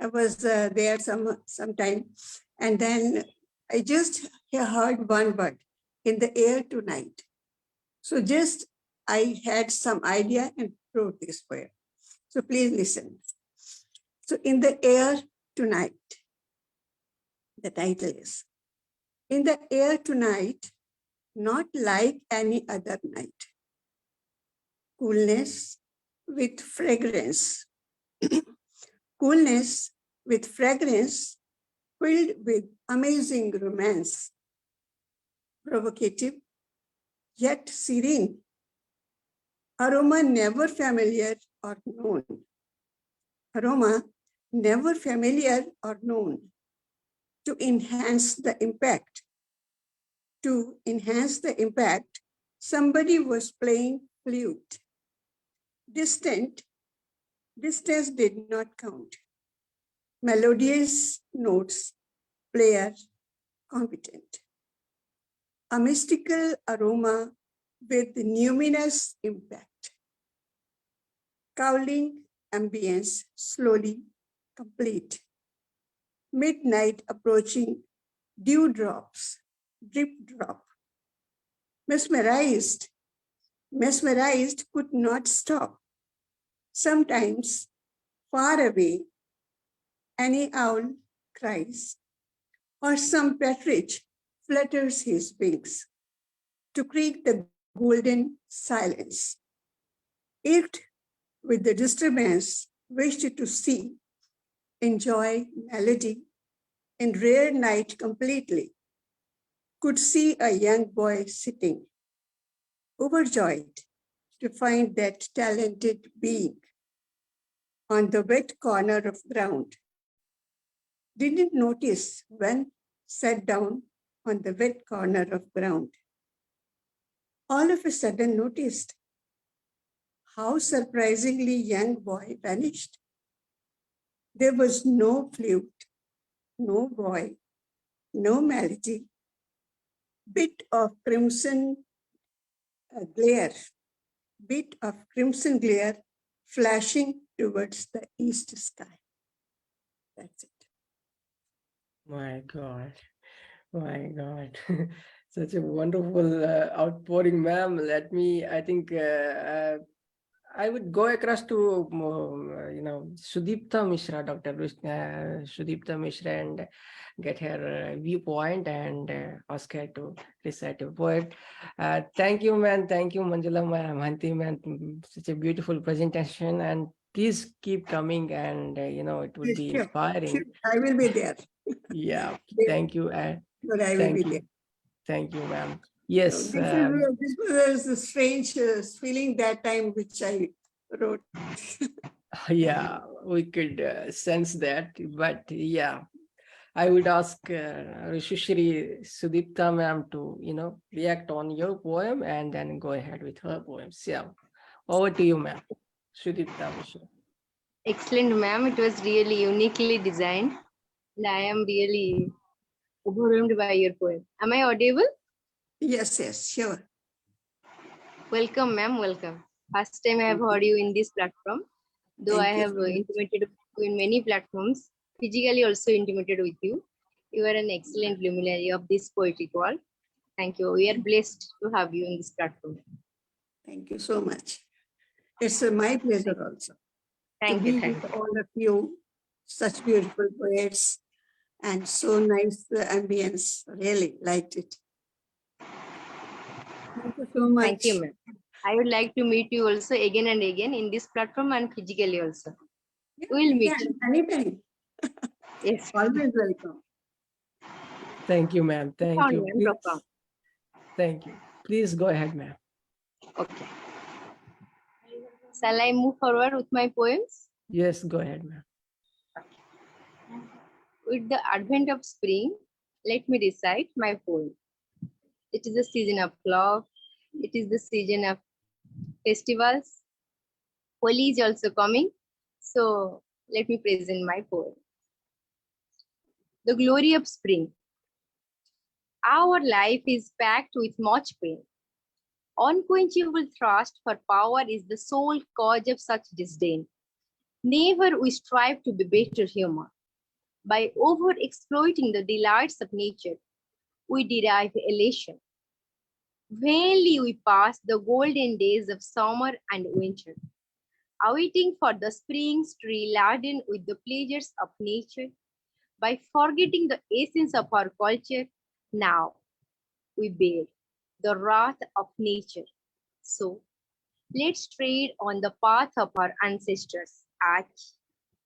I was there sometime, and then I just heard one word, in the air tonight. So just I had some idea and wrote this poem. So please listen. So in the air tonight, the title is, in the air tonight, not like any other night. Coolness with fragrance. Coolness with fragrance, filled with amazing romance. Provocative, yet serene. Aroma never familiar or known. Aroma never familiar or known. To enhance the impact. To enhance the impact, somebody was playing flute. Distance did not count. Melodious notes, player competent. A mystical aroma with numinous impact. Cowling ambience slowly complete. Midnight approaching, dewdrops, drip drop. Mesmerized could not stop. Sometimes far away, any owl cries, or some partridge flutters his wings to creak the golden silence. It, with the disturbance, wished to see, enjoy melody in rare night completely, could see a young boy sitting, overjoyed to find that talented being on the wet corner of ground. Didn't notice when sat down on the wet corner of ground. All of a sudden noticed how surprisingly young boy vanished. There was no flute, no boy, no melody, bit of crimson glare flashing towards the east sky. That's it. My God. My God. Such a wonderful outpouring, ma'am. I think I would go across to, Sudipta Mishra, Sudipta Mishra, and get her viewpoint and ask her to recite a poem. Thank you, man. Thank you, Manjula Mahanti, man. Such a beautiful presentation. And please keep coming, and, it would Yes, be sure, inspiring. sure. I will be there. Yeah. There. Thank you. And But I will thank be there. you. Thank you, ma'am. So Yes. this was a strange feeling that time which I wrote. Yeah, we could sense that. But yeah, I would ask Rishishri Sudipta ma'am to, react on your poem and then go ahead with her poems. Yeah. Over to you, ma'am. Sudipta Mishra. Excellent, ma'am. It was really uniquely designed. And I am really overwhelmed by your poem. Am I audible? Yes, yes, sure. Welcome, ma'am. Welcome. First time I have heard you in this platform. Though I have intimated with you in many platforms, physically also intimated with you. You are an excellent luminary of this poetic world. Thank you. We are blessed to have you in this platform. Thank you so much. It's my pleasure also Thank to you. be with all of you, such beautiful poets, and so nice ambience. Really liked it. Thank you so much. Thank you, ma'am. I would like to meet you also again and again in this platform and physically also. Yeah, We will meet. Anytime. Yes. Always welcome. Thank you, ma'am. Thank you. Ma'am, Please. Thank you. Please go ahead, ma'am. Okay. Shall I move forward with my poems? Yes, go ahead, ma'am. With the advent of spring, let me recite my poem. It is the season of love. It is the season of festivals. Holi is also coming. So let me present my poem. The glory of spring. Our life is packed with much pain. Unquenchable thirst for power is the sole cause of such disdain. Never we strive to be better human. By over-exploiting the delights of nature, we derive elation. Vainly we pass the golden days of summer and winter, awaiting for the spring's tree laden with the pleasures of nature. By forgetting the essence of our culture, now we bear the wrath of nature. So, let's tread on the path of our ancestors as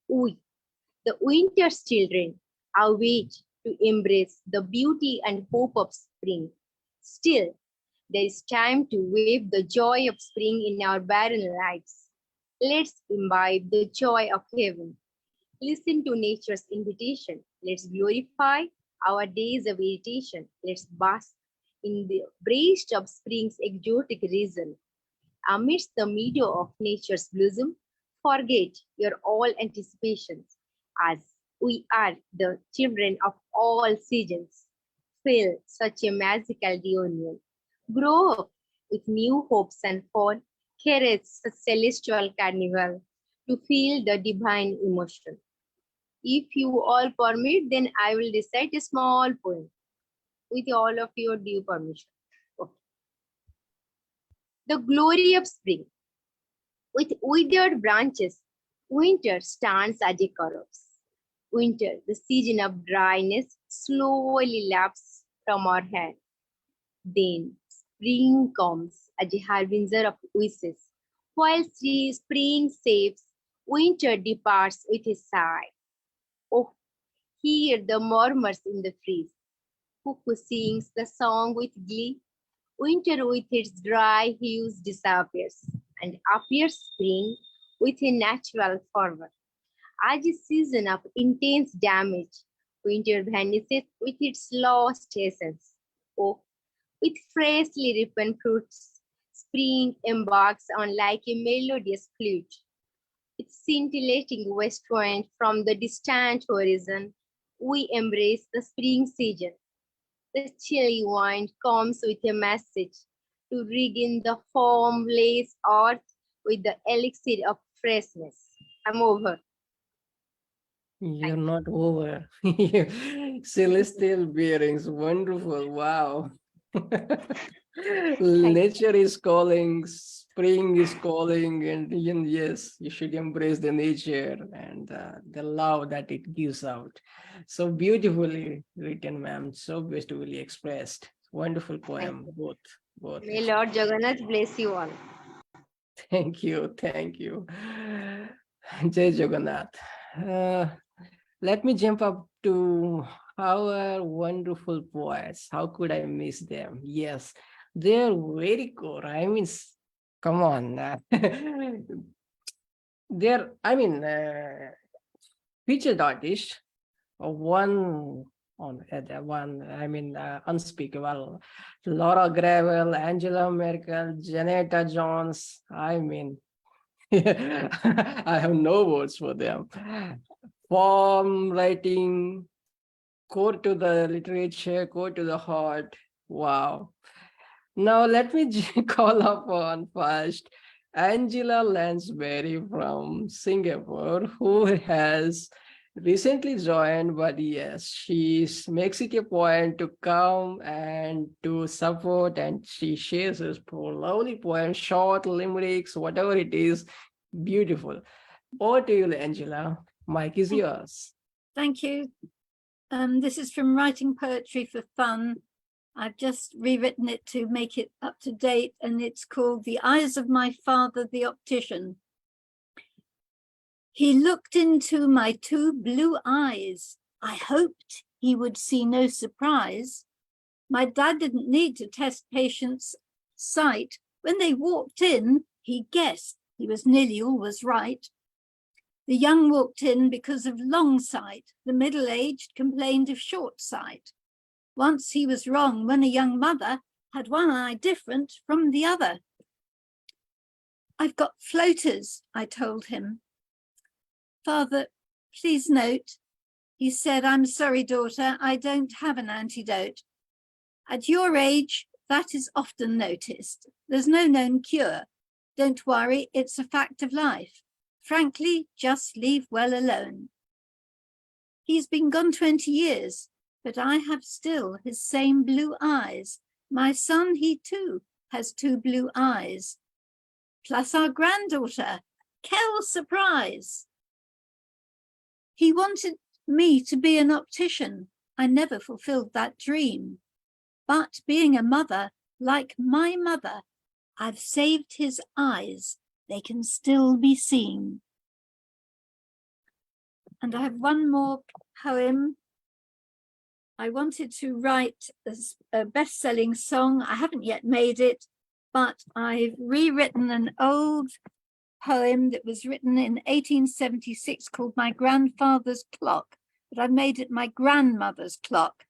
we, the winter's children, await to embrace the beauty and hope of spring. Still, there is time to wave the joy of spring in our barren lives. Let's imbibe the joy of heaven. Listen to nature's invitation. Let's glorify our days of irritation. Let's bask in the breast of spring's exotic reason. Amidst the meadow of nature's bosom, forget your all anticipations, as we are the children of all seasons. Feel such a magical reunion. Grow up with new hopes and fun. Caress a celestial carnival to feel the divine emotion. If you all permit, then I will recite a small poem with all of your due permission. Okay. The glory of spring. With withered branches, winter stands as a corpse. Winter, the season of dryness, slowly lapses from our hand. Then spring comes as a harbinger of wishes. While spring saves, winter departs with a sigh. Oh, hear the murmurs in the trees. Cuckoo sings the song with glee. Winter with its dry hues disappears, and appears spring with a natural fervor. As a season of intense damage, winter vanishes with its lost essence. Oh, with freshly ripened fruits, spring embarks on like a melodious flute. Its scintillating west wind from the distant horizon, we embrace the spring season. The chilly wind comes with a message to regain the formless earth with the elixir of freshness. I'm over. You're not over. Celestial bearings, wonderful. Wow. Nature is calling, spring is calling, and yes, you should embrace the nature and the love that it gives out. So beautifully written, ma'am. So beautifully expressed. Wonderful poem, both. May Lord Jagannath bless you all. Thank you, thank you. Jai Jagannath. Let me jump up to our wonderful poets. How could I miss them? Yes, they're very core. I mean, come on. They're, featured artist, one on one, unspeakable. Laura Gravel, Angela Merkel, Janetta Jones. I have no words for them. Form, writing, core to the literature, core to the heart. Wow. Now let me call upon first Angela Lansbury from Singapore, who has recently joined, but yes, she makes it a point to come and to support, and she shares her lovely poem, short limericks, whatever it is, beautiful. Over to you, Angela. Mike is yours. Thank you. This is from Writing Poetry for Fun. I've just rewritten it to make it up to date, and it's called The Eyes of My Father, the Optician. He looked into my two blue eyes. I hoped he would see no surprise. My dad didn't need to test patients' sight. When they walked in, he guessed he was nearly always right. The young walked in because of long sight. The middle-aged complained of short sight. Once he was wrong when a young mother had one eye different from the other. I've got floaters, I told him. Father, please note, he said, I'm sorry, daughter, I don't have an antidote. At your age, that is often noticed. There's no known cure. Don't worry, it's a fact of life. Frankly, just leave well alone. He's been gone 20 years, but I have still his same blue eyes. My son, he too, has two blue eyes. Plus our granddaughter, Kel, surprise. He wanted me to be an optician. I never fulfilled that dream. But being a mother, like my mother, I've saved his eyes. They can still be seen. And I have one more poem. I wanted to write a best-selling song. I haven't yet made it, but I've rewritten an old poem that was written in 1876 called My Grandfather's Clock, but I've made it My Grandmother's Clock.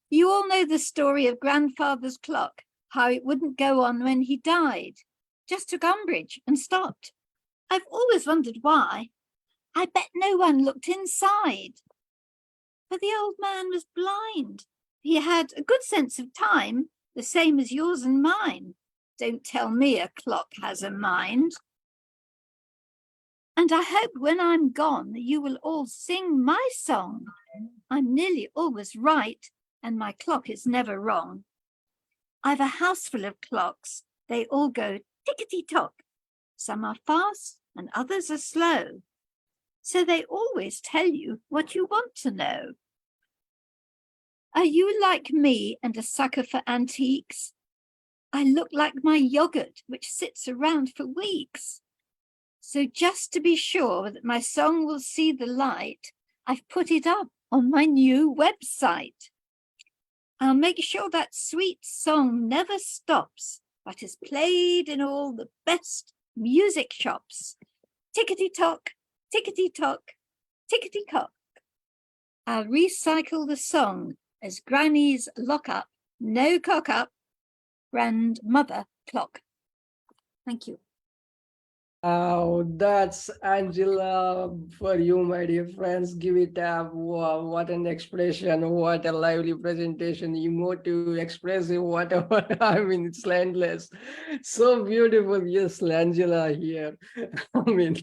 You all know the story of Grandfather's clock, how it wouldn't go on when he died, just took umbrage and stopped. I've always wondered why. I bet no one looked inside. But the old man was blind. He had a good sense of time, the same as yours and mine. Don't tell me a clock has a mind. And I hope when I'm gone, you will all sing my song. I'm nearly always right, and my clock is never wrong. I've a house full of clocks. They all go tickety-tock. Some are fast and others are slow. So they always tell you what you want to know. Are you like me and a sucker for antiques? I look like my yogurt, which sits around for weeks. So just to be sure that my song will see the light, I've put it up on my new website. I'll make sure that sweet song never stops, but is played in all the best music shops. Tickety-tock, tickety-tock, tickety-cock. I'll recycle the song as Granny's lock up, no cock up, grandmother clock. Thank you. Oh, that's Angela for you, my dear friends. Give it up. Wow, what an expression, what a lively presentation, emotive, expressive, whatever. I mean, it's endless. So beautiful. Yes, Angela here. I mean,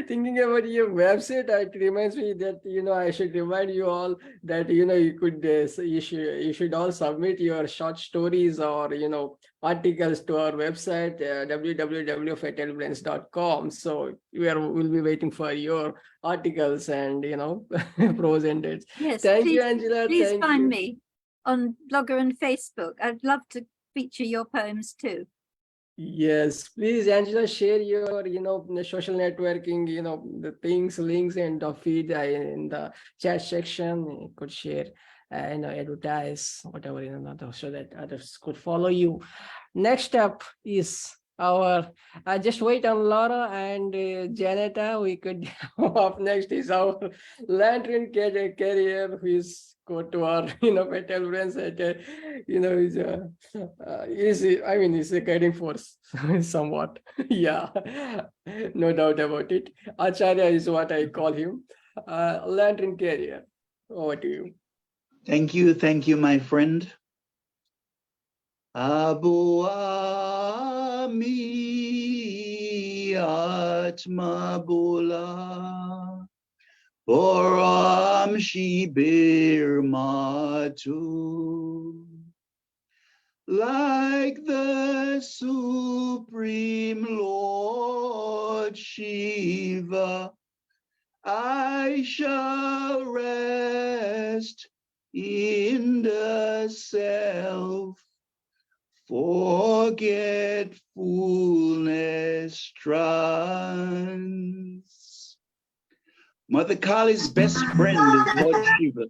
Thinking about your website, it reminds me that I should remind you all that you could you should all submit your short stories or articles to our website www.fatalbrains.com. So we'll be waiting for your articles and pros and cons. Yes, Thank you, please, Angela. please Thank find you. me on Blogger and Facebook. I'd love to feature your poems too. Yes, please, Angela, share your, the social networking, the things, links, and the feed in the chat section. You could share, advertise, whatever, so that others could follow you. Next up is our, just wait on Laura and Janetta. We could, up next is our lantern carrier, who is go to our, Fatal Brains at, he's a guiding force somewhat. Yeah, no doubt about it. Acharya is what I call him. Lantern carrier. Over to you. Thank you, my friend. Abu Ami Atma Bola Oram Shibir Matu. Like the Supreme Lord Shiva, I shall rest in the self, forgetfulness trance. Mother Kali's best friend is Lord Shiva.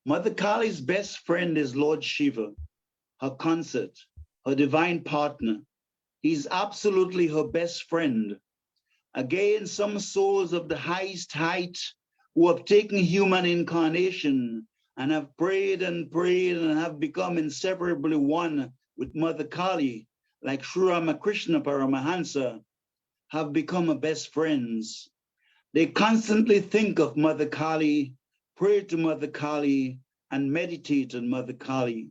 Mother Kali's best friend is Lord Shiva, her consort, her divine partner. He's absolutely her best friend. Again, some souls of the highest height who have taken human incarnation and have prayed and have become inseparably one with Mother Kali, like Sri Ramakrishna Paramahansa, have become her best friends. They constantly think of Mother Kali, pray to Mother Kali, and meditate on Mother Kali.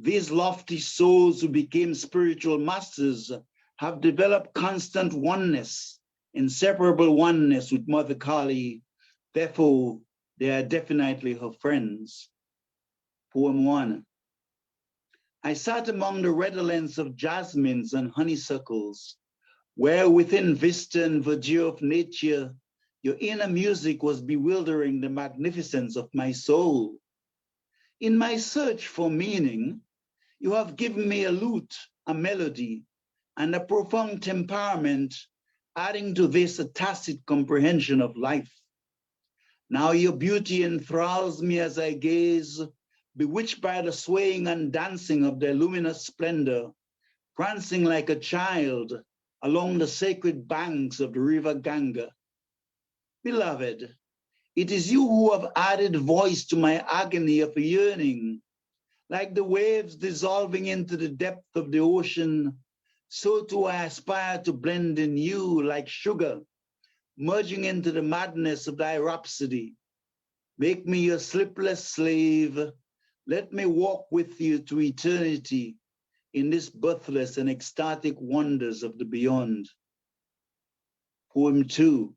These lofty souls who became spiritual masters have developed constant oneness, inseparable oneness with Mother Kali. Therefore, they are definitely her friends. Poem 1. I sat among the redolence of jasmines and honeysuckles, where within vista and verdure of nature, your inner music was bewildering the magnificence of my soul. In my search for meaning, you have given me a lute, a melody, and a profound temperament, adding to this a tacit comprehension of life. Now your beauty enthralls me as I gaze, bewitched by the swaying and dancing of their luminous splendor, prancing like a child along the sacred banks of the river Ganga. Beloved, it is you who have added voice to my agony of yearning. Like the waves dissolving into the depth of the ocean, so too I aspire to blend in you like sugar, merging into the madness of thy rhapsody. Make me your slipless slave. Let me walk with you to eternity in this birthless and ecstatic wonders of the beyond. Poem 2.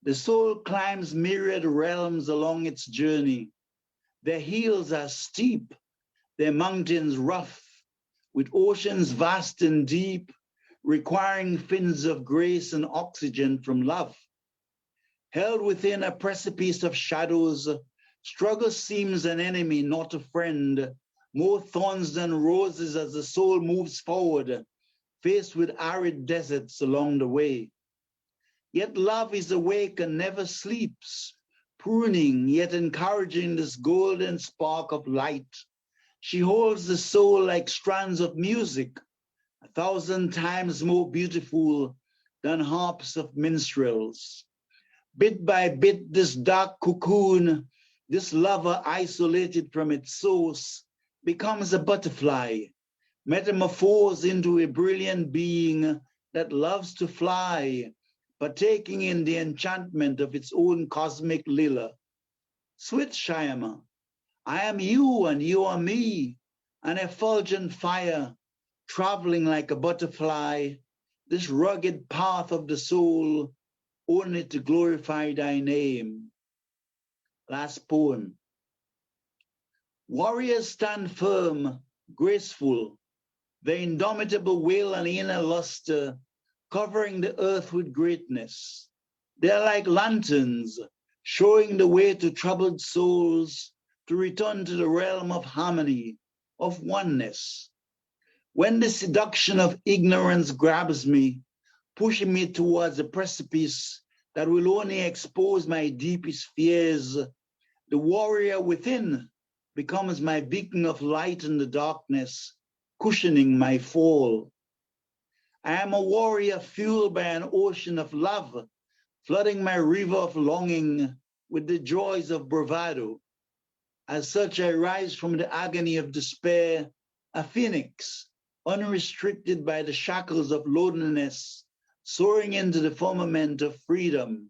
The soul climbs myriad realms along its journey. Their hills are steep, their mountains rough, with oceans vast and deep, requiring fins of grace and oxygen from love. Held within a precipice of shadows, struggle seems an enemy, not a friend, more thorns than roses as the soul moves forward, faced with arid deserts along the way. Yet love is awake and never sleeps, pruning yet encouraging this golden spark of light. She holds the soul like strands of music, 1,000 times more beautiful than harps of minstrels. Bit by bit, this dark cocoon, this lover isolated from its source, becomes a butterfly, metamorphosed into a brilliant being that loves to fly, partaking in the enchantment of its own cosmic lila. Sweet Shyama, I am you and you are me, an effulgent fire, traveling like a butterfly, this rugged path of the soul, only to glorify thy name. Last poem. Warriors stand firm, graceful, their indomitable will and inner luster, covering the earth with greatness. They're like lanterns, showing the way to troubled souls to return to the realm of harmony, of oneness. When the seduction of ignorance grabs me, pushing me towards a precipice that will only expose my deepest fears, the warrior within becomes my beacon of light in the darkness, cushioning my fall. I am a warrior fueled by an ocean of love, flooding my river of longing with the joys of bravado. As such, I rise from the agony of despair, a phoenix, unrestricted by the shackles of loneliness, soaring into the firmament of freedom.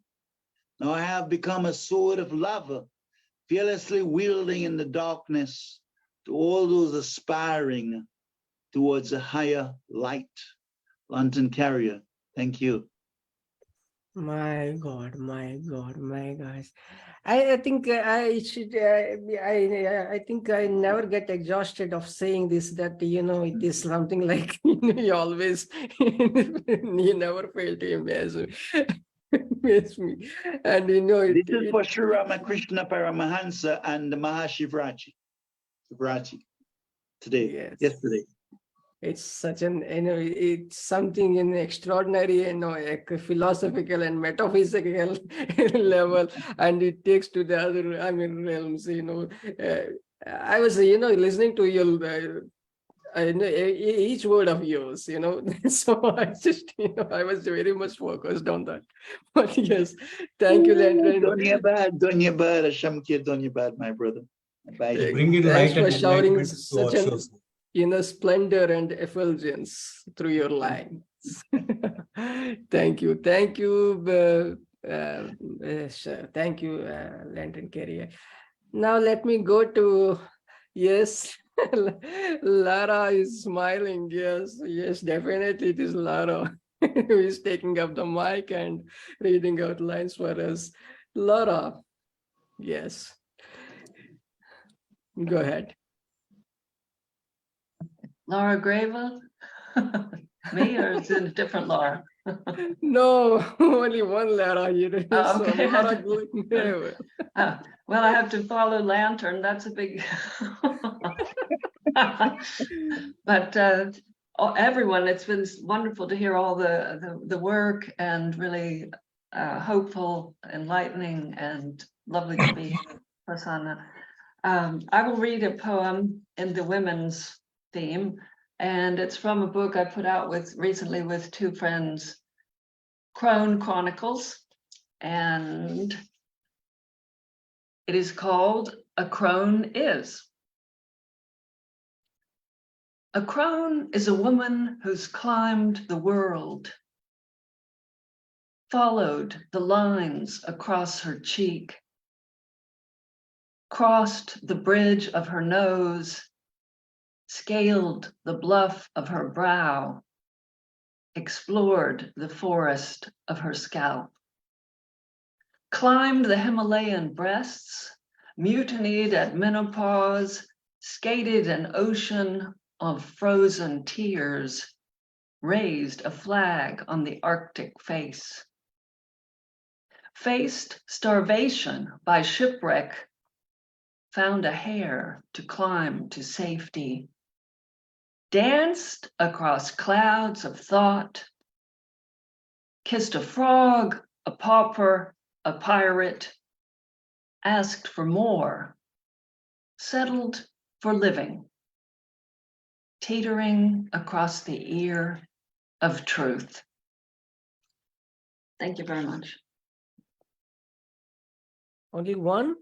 Now I have become a sword of love, fearlessly wielding in the darkness to all those aspiring towards a higher light. Lantern Carrier, thank you. My God, my God, my gosh. I think I should, I think I never get exhausted of saying this, that, you know, it is something like, you know, you always, you never fail to amaze me. And, you know, This is for Sri Ramakrishna Paramahansa and the Mahashivraji today, yesterday. It's such an, you know, it's something in extraordinary, you know, philosophical and metaphysical level, and it takes to the other, I mean, realms, you know. I was, you know, listening to your, I know each word of yours, you know, so I just, you know, I was very much focused on that. But yes, thank you, Landon. Donyabad, Ashamkir Donyabad, my brother. You bring in Thanks light for and showering enlightenment to such our an, shows. you know, splendor and effulgence through your lines. Thank you. Thank you. Thank you, Landon Correia. Now let me go to, yes, Lara is smiling. Yes, yes, definitely it is Lara who is taking up the mic and reading out lines for us. Lara, yes, go ahead. Laura Gravel? Me, or is it a different Laura? No, only one Lara. You know, Oh, so okay. Lara Gravel. Well, I have to follow Lantern. That's a big. But everyone, it's been wonderful to hear all the work, and really hopeful, enlightening, and lovely to be here, Prasanna. I will read a poem in the women's theme, and it's from a book I put out recently with two friends, Crone Chronicles, and it is called A Crone Is. A crone is a woman who's climbed the world, followed the lines across her cheek, crossed the bridge of her nose, scaled the bluff of her brow, explored the forest of her scalp, climbed the Himalayan breasts, mutinied at menopause, skated an ocean of frozen tears, raised a flag on the Arctic face, faced starvation by shipwreck, found a hare to climb to safety, danced across clouds of thought, kissed a frog, a pauper, a pirate, asked for more, settled for living, teetering across the ear of truth. Thank you very much. Only one?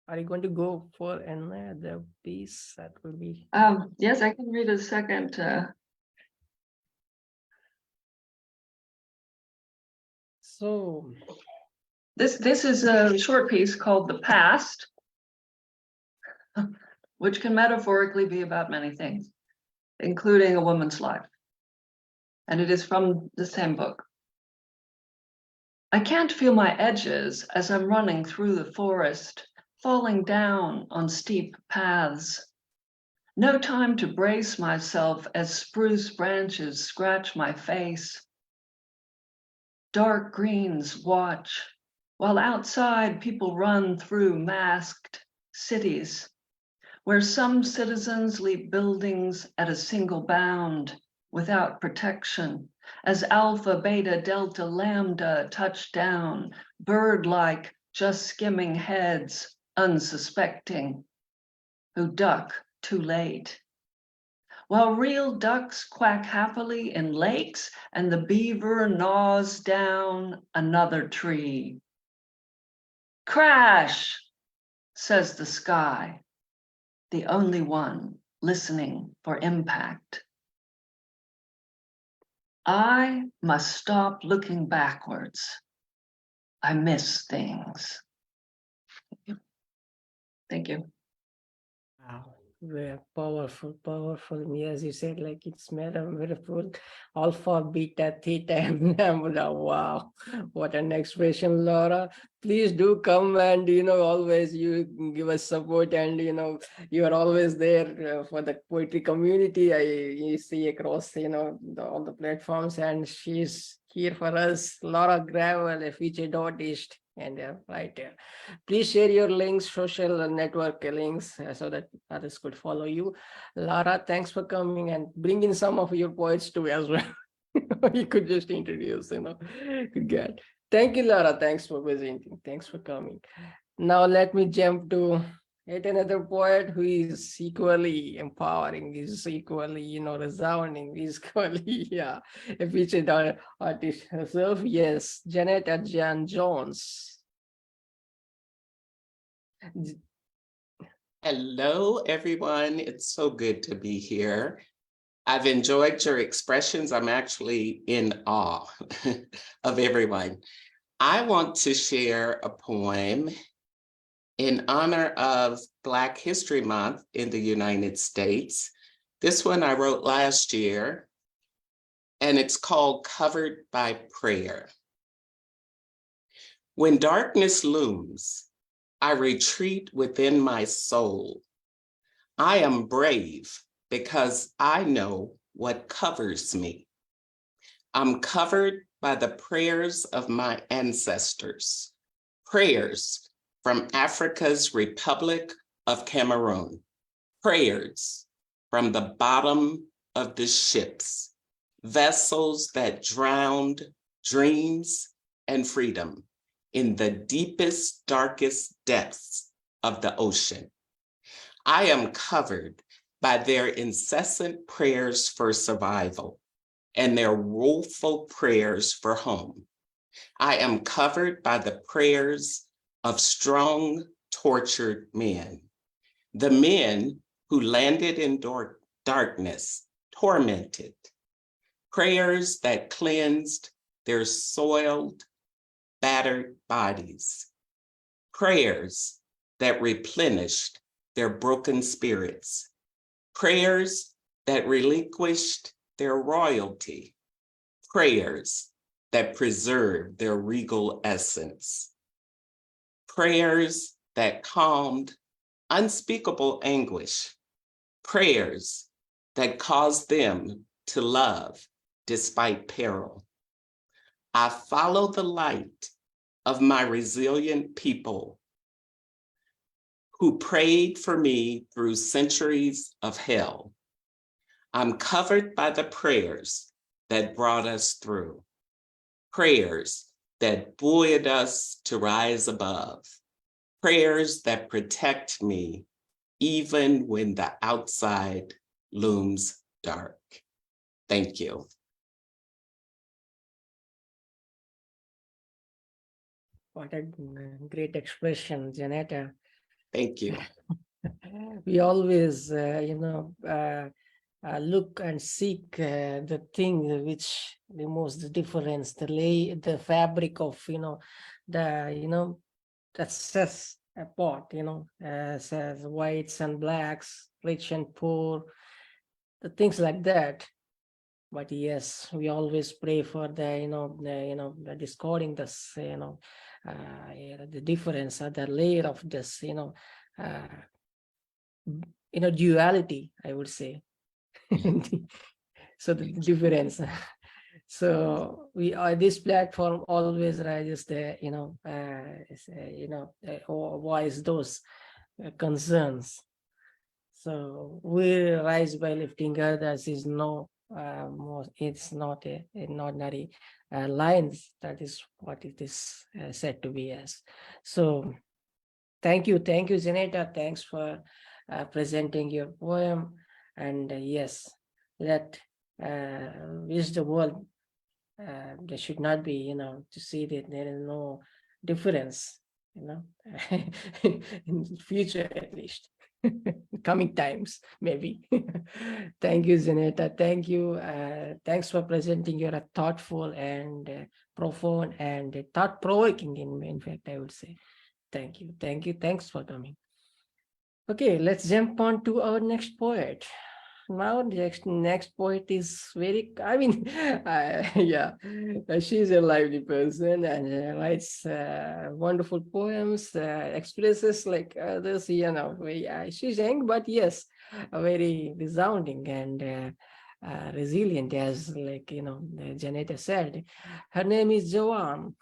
Are you going to go for another piece? That will be. Yes, I can read a second. So this is a short piece called The Past. which can metaphorically be about many things, including a woman's life. And it is from the same book. I can't feel my edges as I'm running through the forest, falling down on steep paths. No time to brace myself as spruce branches scratch my face. Dark greens watch, while outside people run through masked cities, where some citizens leap buildings at a single bound without protection, as Alpha, Beta, Delta, Lambda touch down, bird-like, just skimming heads, unsuspecting, who duck too late. While real ducks quack happily in lakes and the beaver gnaws down another tree. Crash, says the sky, the only one listening for impact. I must stop looking backwards. I miss things. Thank you. Wow, very powerful, powerful. As you said, like it's beautiful. Alpha, beta, theta, and lambda. Wow, what an expression, Laura. Please do come and always you give us support, and you are always there for the poetry community. You see across all the platforms, and she's here for us. Laura Gravel, a featured artist. And right here, please share your links, social network links, so that others could follow you. Lara, thanks for coming and bringing some of your poets too as well. You could just introduce, Good. Thank you, Lara. Thanks for visiting. Thanks for coming. Now let me jump to yet another poet who is equally empowering, is equally, resounding, is equally, a featured artist herself. Yes, Zan Johns. Hello, everyone. It's so good to be here. I've enjoyed your expressions. I'm actually in awe of everyone. I want to share a poem in honor of Black History Month in the United States. This one I wrote last year, and it's called Covered by Prayer. When darkness looms, I retreat within my soul. I am brave because I know what covers me. I'm covered by the prayers of my ancestors, prayers from Africa's Republic of Cameroon, prayers from the bottom of the ships, vessels that drowned dreams and freedom in the deepest, darkest depths of the ocean. I am covered by their incessant prayers for survival and their woeful prayers for home. I am covered by the prayers of strong, tortured men, the men who landed in darkness, tormented, prayers that cleansed their soiled, battered bodies, prayers that replenished their broken spirits, prayers that relinquished their royalty, prayers that preserved their regal essence, prayers that calmed unspeakable anguish, prayers that caused them to love despite peril. I follow the light of my resilient people who prayed for me through centuries of hell. I'm covered by the prayers that brought us through, prayers that buoyed us to rise above, prayers that protect me even when the outside looms dark. Thank you. What a great expression, Janetta. Thank you. We always, look and seek the thing which removes the difference, the fabric of, the stress pot, as whites and blacks, rich and poor, the things like that. But yes, we always pray for the discarding this, the difference, the layer of this, duality, I would say. So the difference. So we are, this platform always raises the voice those concerns. So we rise by lifting others is it's not an ordinary lines. That is what it is said to be as. So thank you, Zeneta. Thanks for presenting your poem. And yes, let wish the world there should not be, to see that there is no difference, in the future at least. Coming times, maybe. Thank you, Zeneta. Thank you. Thanks for presenting your thoughtful and profound and thought-provoking, in fact, I would say. Thank you. Thanks for coming. Okay, let's jump on to our next poet. Now, next poet is very, she's a lively person and writes wonderful poems, expresses like others, she's young, but yes, very resounding and resilient, as Janetta said. Her name is Joanne.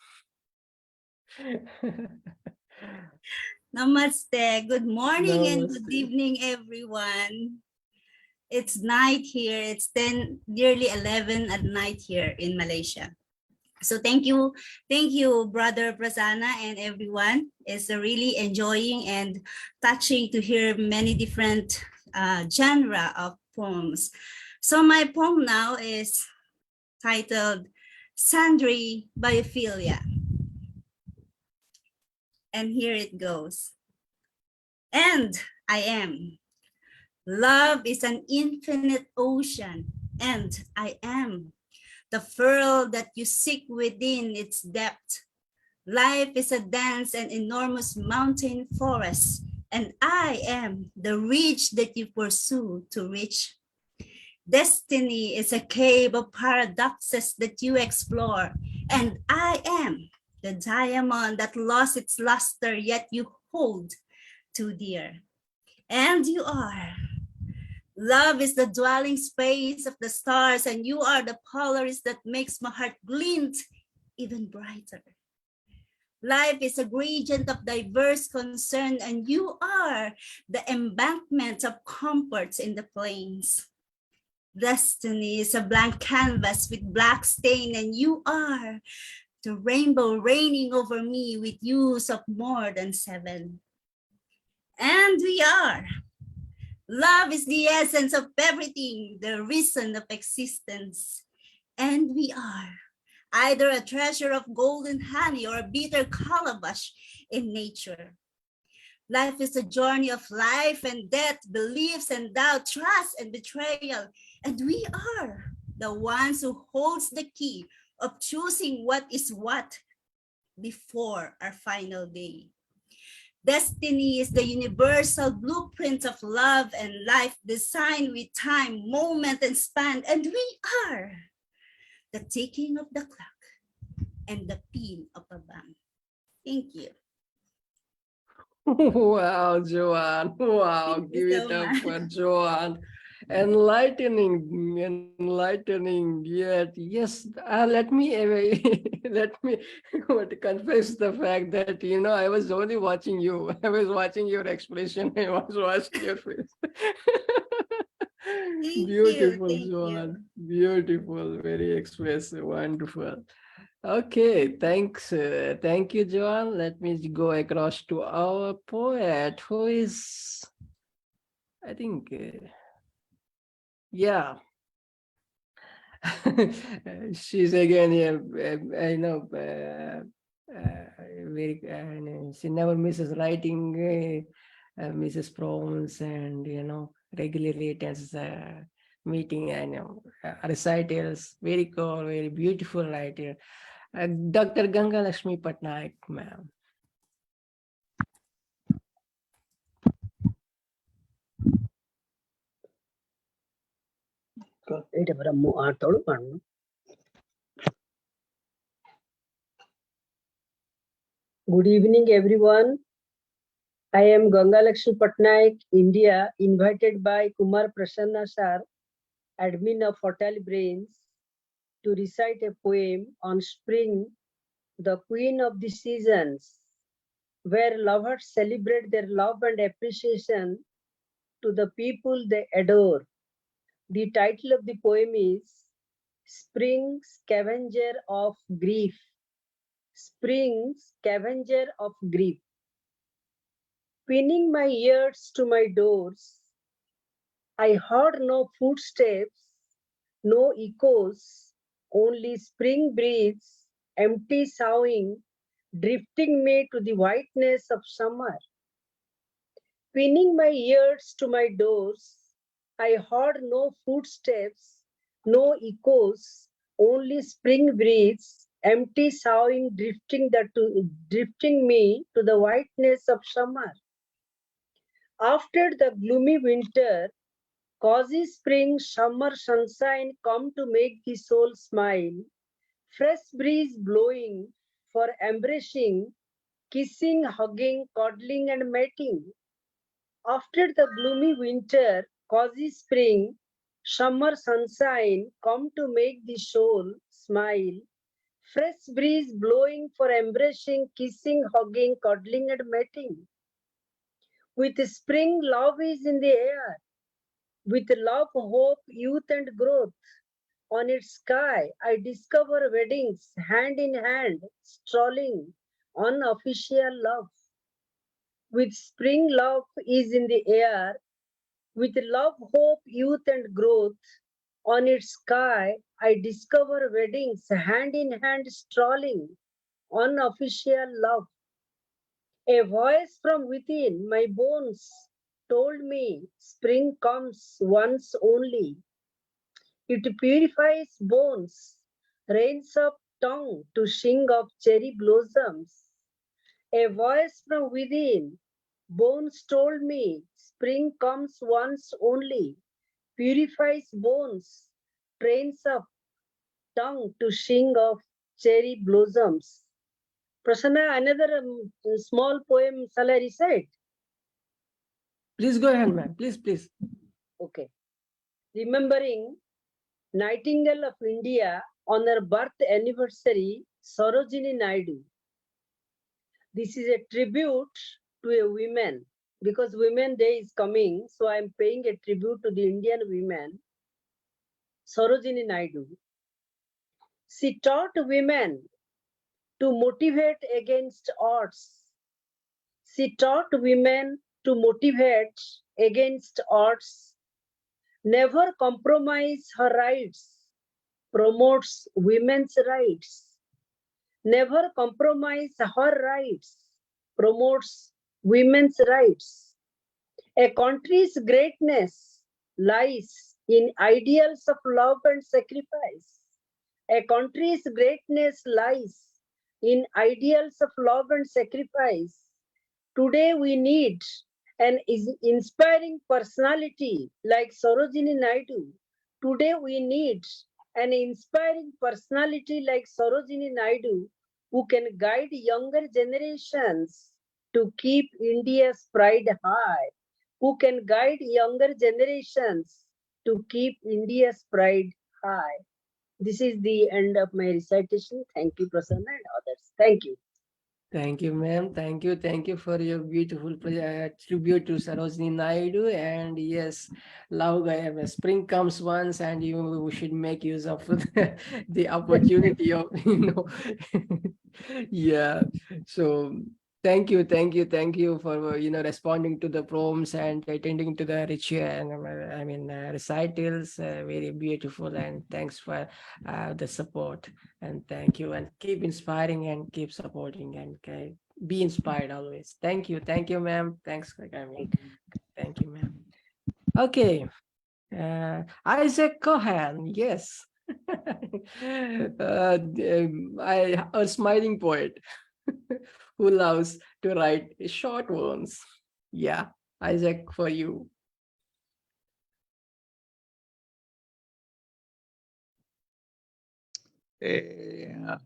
Namaste. Good morning Namaste. and good evening, everyone. It's night here. It's 10, nearly 11 at night here in Malaysia. So thank you, Brother Prasanna and everyone. It's really enjoying and touching to hear many different genre of poems. So my poem now is titled Sundry Biophilia. And here it goes. And I am. Love is an infinite ocean, and I am the pearl that you seek within its depth. Life is a dense and enormous mountain forest, and I am the ridge that you pursue to reach. Destiny is a cave of paradoxes that you explore, and I am the diamond that lost its luster, yet you hold too dear. And you are. Love is the dwelling space of the stars, and you are the Polaris that makes my heart glint even brighter. Life is a gradient of diverse concern, and you are the embankment of comforts in the plains. Destiny is a blank canvas with black stain, and you are the rainbow raining over me with hues of more than 7. And we are. Love is the essence of everything, the reason of existence. And we are either a treasure of golden honey or a bitter calabash in nature. Life is a journey of life and death, beliefs and doubt, trust and betrayal. And we are the ones who holds the key of choosing what is what before our final day. Destiny is the universal blueprint of love and life, designed with time, moment, and span. And we are the ticking of the clock and the pin of a bomb. Thank you. Wow, Joanne. Wow, Thank give you it so up much. for Joanne. Enlightening. Yet, yes. Let me confess the fact that I was only watching you. I was watching your expression. I was watching your face. Beautiful, Thank Joanne. Beautiful. Very expressive. Wonderful. Okay, thanks. Thank you, Joanne. Let me go across to our poet, who is, I think, yeah. She's again here. I know. She never misses writing, Mrs. Proms, and regularly attends meeting and recitals. Very cool, very beautiful writer. Dr. Gangalaxmi Patnaik, ma'am. Good evening, everyone. I am Gangalaxmi Patnaik, India, invited by Kumar Prasanna Sir, admin of Fertile Brains, to recite a poem on spring, the queen of the seasons, where lovers celebrate their love and appreciation to the people they adore. The title of the poem is Spring, Scavenger of Grief. Spring, Scavenger of Grief. Pinning my ears to my doors, I heard no footsteps, no echoes, only spring breeze, empty soughing, drifting me to the whiteness of summer. Pinning my ears to my doors, I heard no footsteps, no echoes, only spring breeze, empty soughing, drifting me to the whiteness of summer. After the gloomy winter, cozy spring, summer sunshine come to make the soul smile. Fresh breeze blowing for embracing, kissing, hugging, cuddling, and mating. After the gloomy winter, cozy spring, summer sunshine come to make the soul smile. Fresh breeze blowing for embracing, kissing, hugging, cuddling, and mating. With spring, love is in the air. With love, hope, youth, and growth. On its sky, I discover weddings hand in hand, strolling, unofficial love. With spring, love is in the air. With love, hope, youth, and growth. On its sky, I discover weddings hand in hand, strolling, unofficial love. A voice from within my bones told me spring comes once only. It purifies bones, rains up tongue to sing of cherry blossoms. A voice from within, bones told me spring comes once only, purifies bones, trains up tongue to sing of cherry blossoms. Prasanna, another small poem shall I recite? Please go ahead, ma'am. Please. Okay. Remembering Nightingale of India on her birth anniversary, Sarojini Naidu. This is a tribute to a woman because Women Day is coming, so I am paying a tribute to the Indian women, Sarojini Naidu. She taught women to motivate against odds. She taught women to motivate against odds, never compromise her rights, promotes women's rights, never compromise her rights, promotes women's rights. A country's greatness lies in ideals of love and sacrifice. A country's greatness lies in ideals of love and sacrifice. Today we need an inspiring personality like Sarojini Naidu. Today we need an inspiring personality like Sarojini Naidu who can guide younger generations to keep India's pride high, who can guide younger generations to keep India's pride high. This is the end of my recitation. Thank you, Prasanna and others. Thank you. Thank you, ma'am. Thank you for your beautiful tribute to Sarojini Naidu. And yes, love, spring comes once, and we should make use of the opportunity of yeah. So thank you for responding to the poems and attending to the ritual and recitals. Very beautiful, and thanks for the support. And thank you, and keep inspiring and keep supporting, and be inspired always. Thank you, ma'am. Thanks for coming. Thank you, ma'am. Okay, Isaac Cohen, yes. A smiling poet who loves to write short ones. Yeah, Isaac, for you. Dear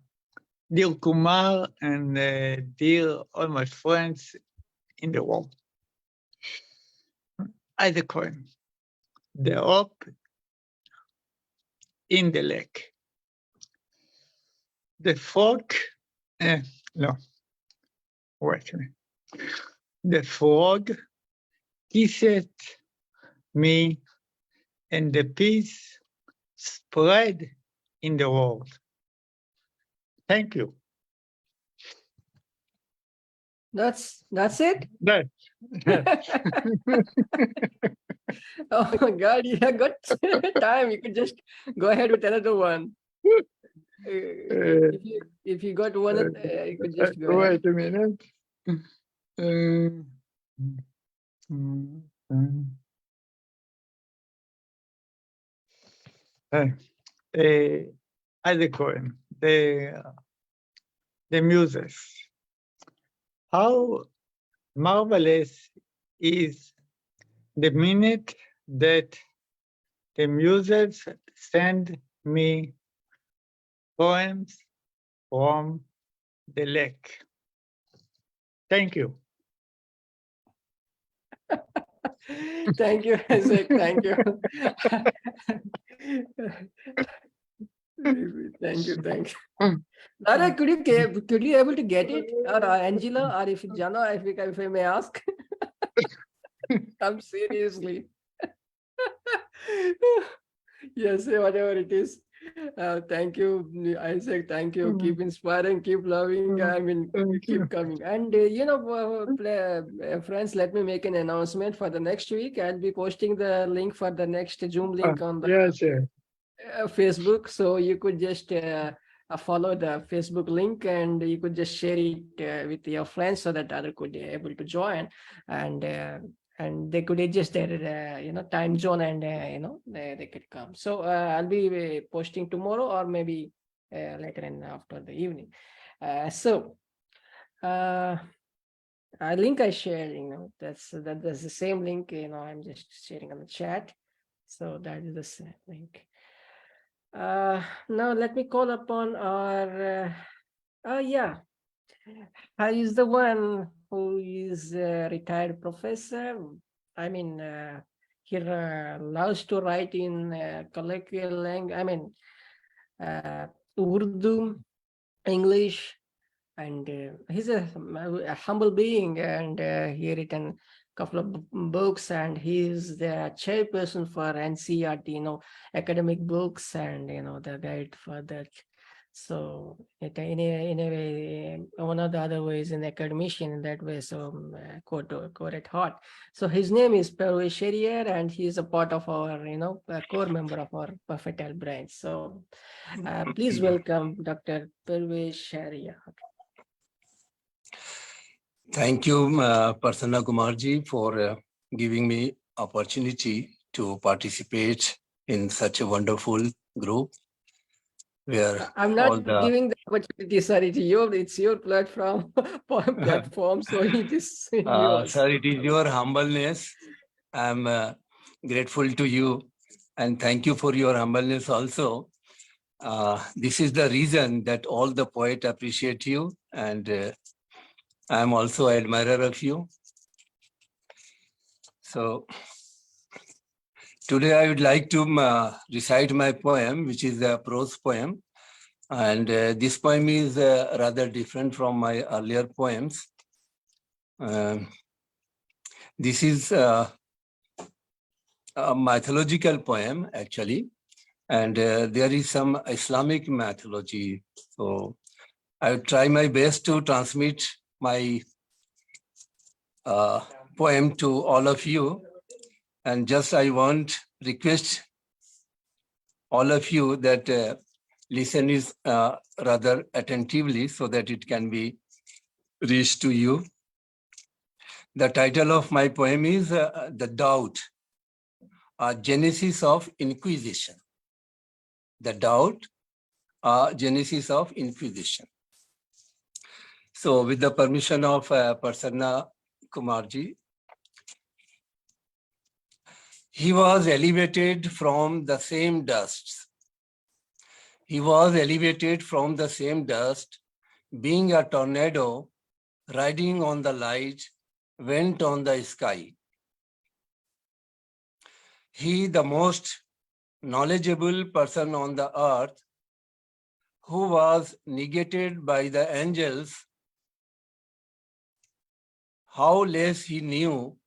Kumar and dear all my friends in the world. As a coin, the hope in the lake. The frog, no, wait a minute. The frog kissed me and the peace spread in the world. Thank you. That's it? That. Oh my God, you have got time. You could just go ahead with another one. If you got one, you could just go ahead. Wait a minute. As a coin, the muses. How marvelous is the minute that the muses send me poems from the lake. Thank you. Thank you, Isaac. Thank you. Thank you. Lara, could you able to get it, or Angela, or if Jana, if I may ask? I'm seriously. Yes, whatever it is. Thank you, Isaac. Thank you. Keep inspiring, keep loving. I mean, keep coming. And friends, let me make an announcement for the next week. I'll be posting the link for the next Zoom link on the Facebook. So you could just follow the Facebook link and you could just share it with your friends so that other could be able to join, and they could adjust their time zone, and they could come. So I'll be posting tomorrow or maybe later in after the evening. A link I shared, that's the same link. I'm just sharing on the chat. So that is the same link. Now let me call upon our. Is the one who is a retired professor. I mean, he loves to write in colloquial language. I mean, Urdu, English, and he's a humble being, and he written a couple of books, and he's the chairperson for NCERT, academic books, and the guide for that. So in a way, one of the other ways, an academician in that way. So core at heart. So his name is Perwaiz, and he is a part of our, a core member of our Fertile Brain. So please welcome Dr. Perwaiz. Thank you, Prasanna Kumarji, for giving me opportunity to participate in such a wonderful group. I'm not giving the opportunity, sir. It's your platform. So it is yours. Sir, it is your humbleness. I'm grateful to you, and thank you for your humbleness also. This is the reason that all the poets appreciate you, and I'm also an admirer of you. So today I would like to recite my poem, which is a prose poem. And this poem is rather different from my earlier poems. This is a mythological poem, actually, and there is some Islamic mythology. So I will try my best to transmit my poem to all of you. And just I want request all of you that listen is rather attentively so that it can be reached to you. The title of my poem is The Doubt, a Genesis of Inquisition. The Doubt, a Genesis of Inquisition. So with the permission of Prasanna Kumarji, he was elevated from the same dust. He was elevated from the same dust, being a tornado, riding on the light, went on the sky. He, the most knowledgeable person on the earth, who was negated by the angels, how less he knew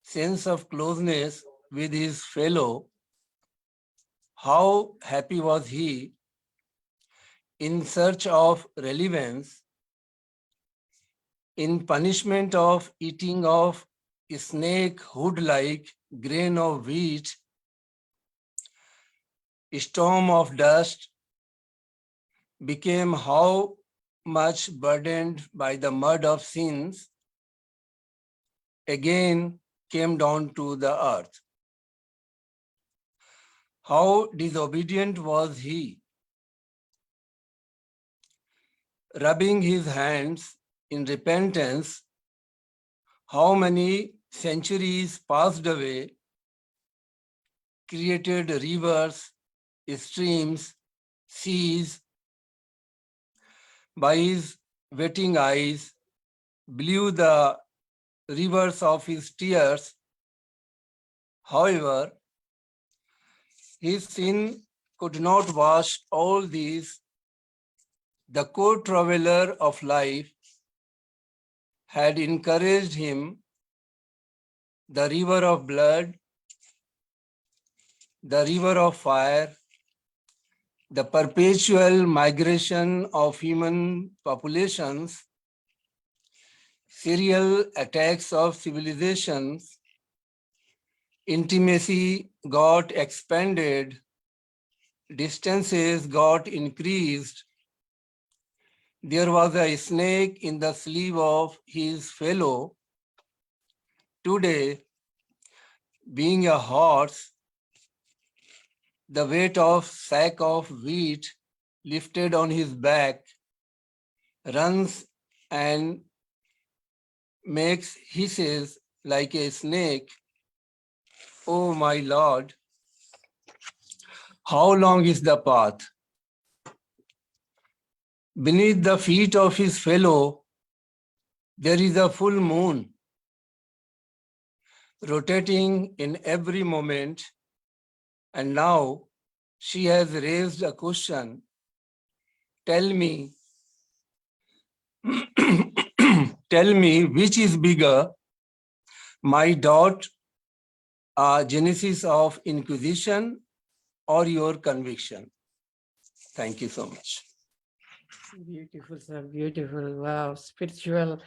sense of closeness with his fellow, how happy was he in search of relevance, in punishment of eating of snake hood-like grain of wheat, storm of dust, became how much burdened by the mud of sins, again came down to the earth. How disobedient was he, rubbing his hands in repentance. How many centuries passed away, created rivers, streams, seas, by his wetting eyes, blew the rivers of his tears. However, his sin could not wash all these. The co-traveler of life had encouraged him, the river of blood, the river of fire, the perpetual migration of human populations, serial attacks of civilizations, intimacy got expanded, distances got increased. There was a snake in the sleeve of his fellow. Today, being a horse, the weight of sack of wheat lifted on his back, runs and makes hisses like a snake. Oh my Lord, how long is the path? Beneath the feet of his fellow, there is a full moon, rotating in every moment. And now she has raised a question. Tell me, tell me which is bigger, my doubt, genesis of inquisition, or your conviction? Thank you so much. Beautiful, sir. Beautiful. Wow. Spiritual,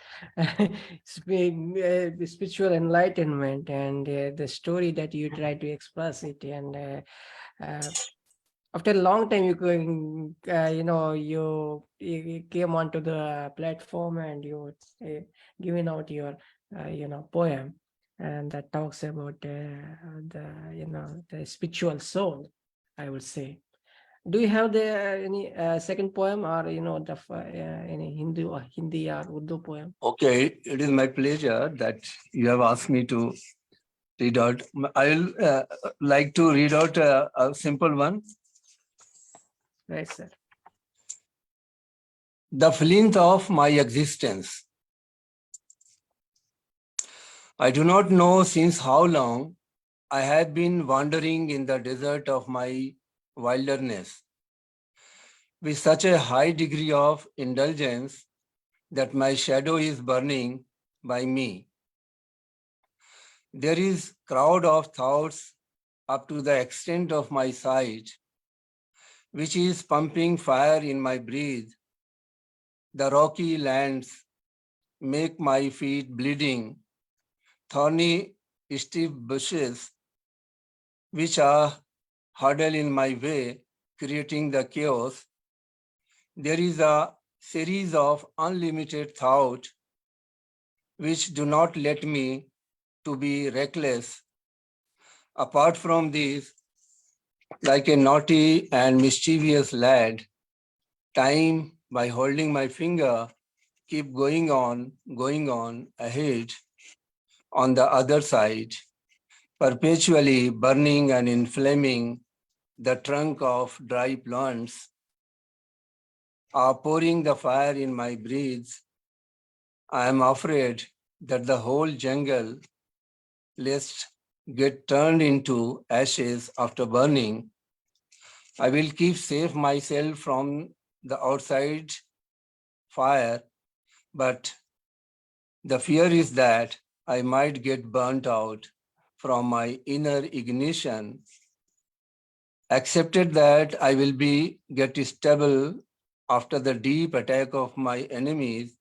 spiritual enlightenment, and the story that you try to express it. And after a long time, you came onto the platform and you giving out your, poem, and that talks about the spiritual soul, I would say. Do you have any second poem, or any Hindu or Hindi or Urdu poem? Okay, it is my pleasure that you have asked me to read out. I'll like to read out a simple one. Right, sir. The flint of my existence. I do not know since how long I have been wandering in the desert of my wilderness with such a high degree of indulgence that my shadow is burning by me. There is crowd of thoughts up to the extent of my sight, which is pumping fire in my breath. The rocky lands make my feet bleeding, thorny stiff bushes, which are huddled in my way, creating the chaos. There is a series of unlimited thoughts which do not let me to be reckless. Apart from these, like a naughty and mischievous lad, time, by holding my finger, keep going on ahead on the other side, perpetually burning and inflaming the trunk of dry plants are pouring the fire in my breath, I am afraid that the whole jungle, lest get turned into ashes after burning. I will keep safe myself from the outside fire, but the fear is that I might get burnt out from my inner ignition. Accepted that I will get stable after the deep attack of my enemies.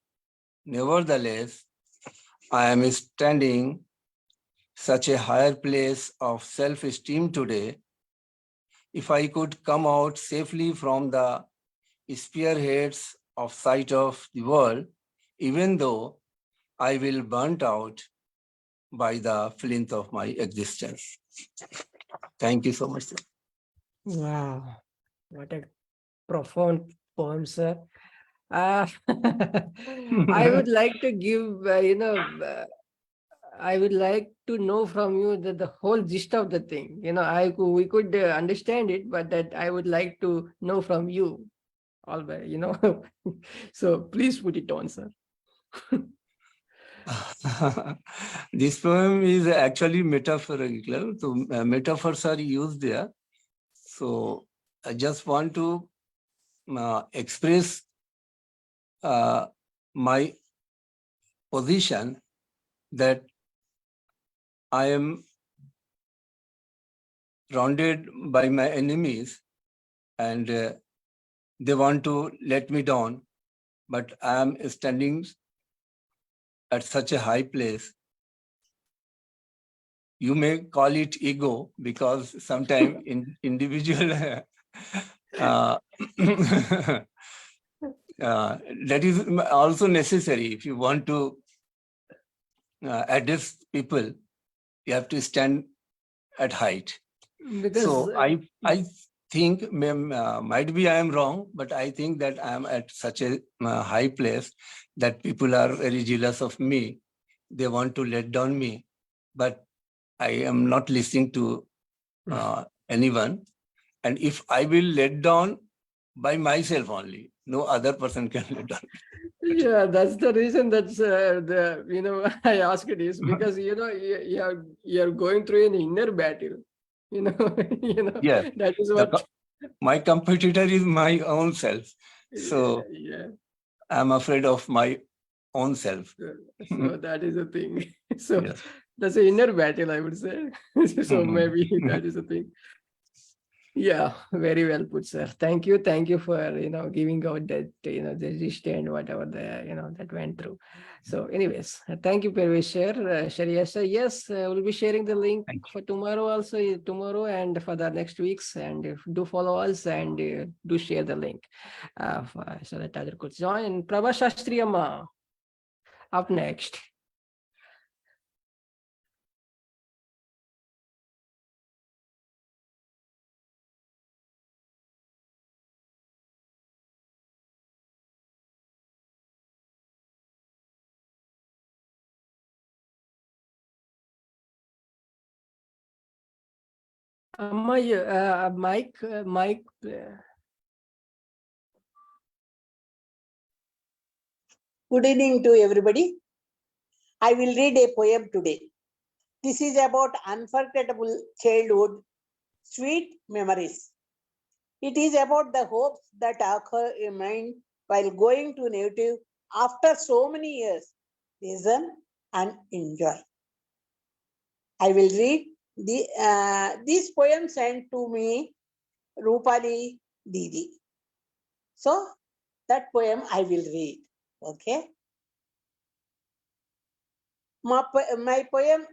Nevertheless, I am standing such a higher place of self-esteem today. If I could come out safely from the spearheads of sight of the world, even though I will burnt out by the flint of my existence. Thank you so much, sir. Wow, what a profound poem, sir. I would like to give, I would like to know from you the whole gist of the thing. We could understand it, but that I would like to know from you. All right, So please put it on, sir. This poem is actually metaphorical. So metaphors are used there. So I just want to express my position that I am surrounded by my enemies and they want to let me down, but I am standing at such a high place. You may call it ego because sometimes individual that is also necessary. If you want to address people, you have to stand at height. Because, so I think might be I am wrong, but I think that I am at such a high place that people are very jealous of me. They want to let down me, but I am not listening to anyone. And if I will let down by myself only, no other person can let down. Yeah, that's the reason that's I asked it is because you're going through an inner battle. Yes, that is what my competitor is my own self. So yeah. I'm afraid of my own self. So that is the thing. So Yes. that's an inner battle, I would say. So maybe that is the thing. Yeah, very well put, sir. Thank you for giving out that the gist and whatever that went through. So, anyways, thank you, Perwaiz sir. Sharia sir, yes, we'll be sharing the link for tomorrow also tomorrow and for the next weeks. And do follow us and do share the link so that other could join. And Prabha Shastri Amma up next. Mike. Good evening to everybody. I will read a poem today. This is about unforgettable childhood, sweet memories. It is about the hopes that occur in mind while going to native after so many years. Listen and enjoy. I will read this poem sent to me, Roopali Didi. So that poem I will read. Okay. My poem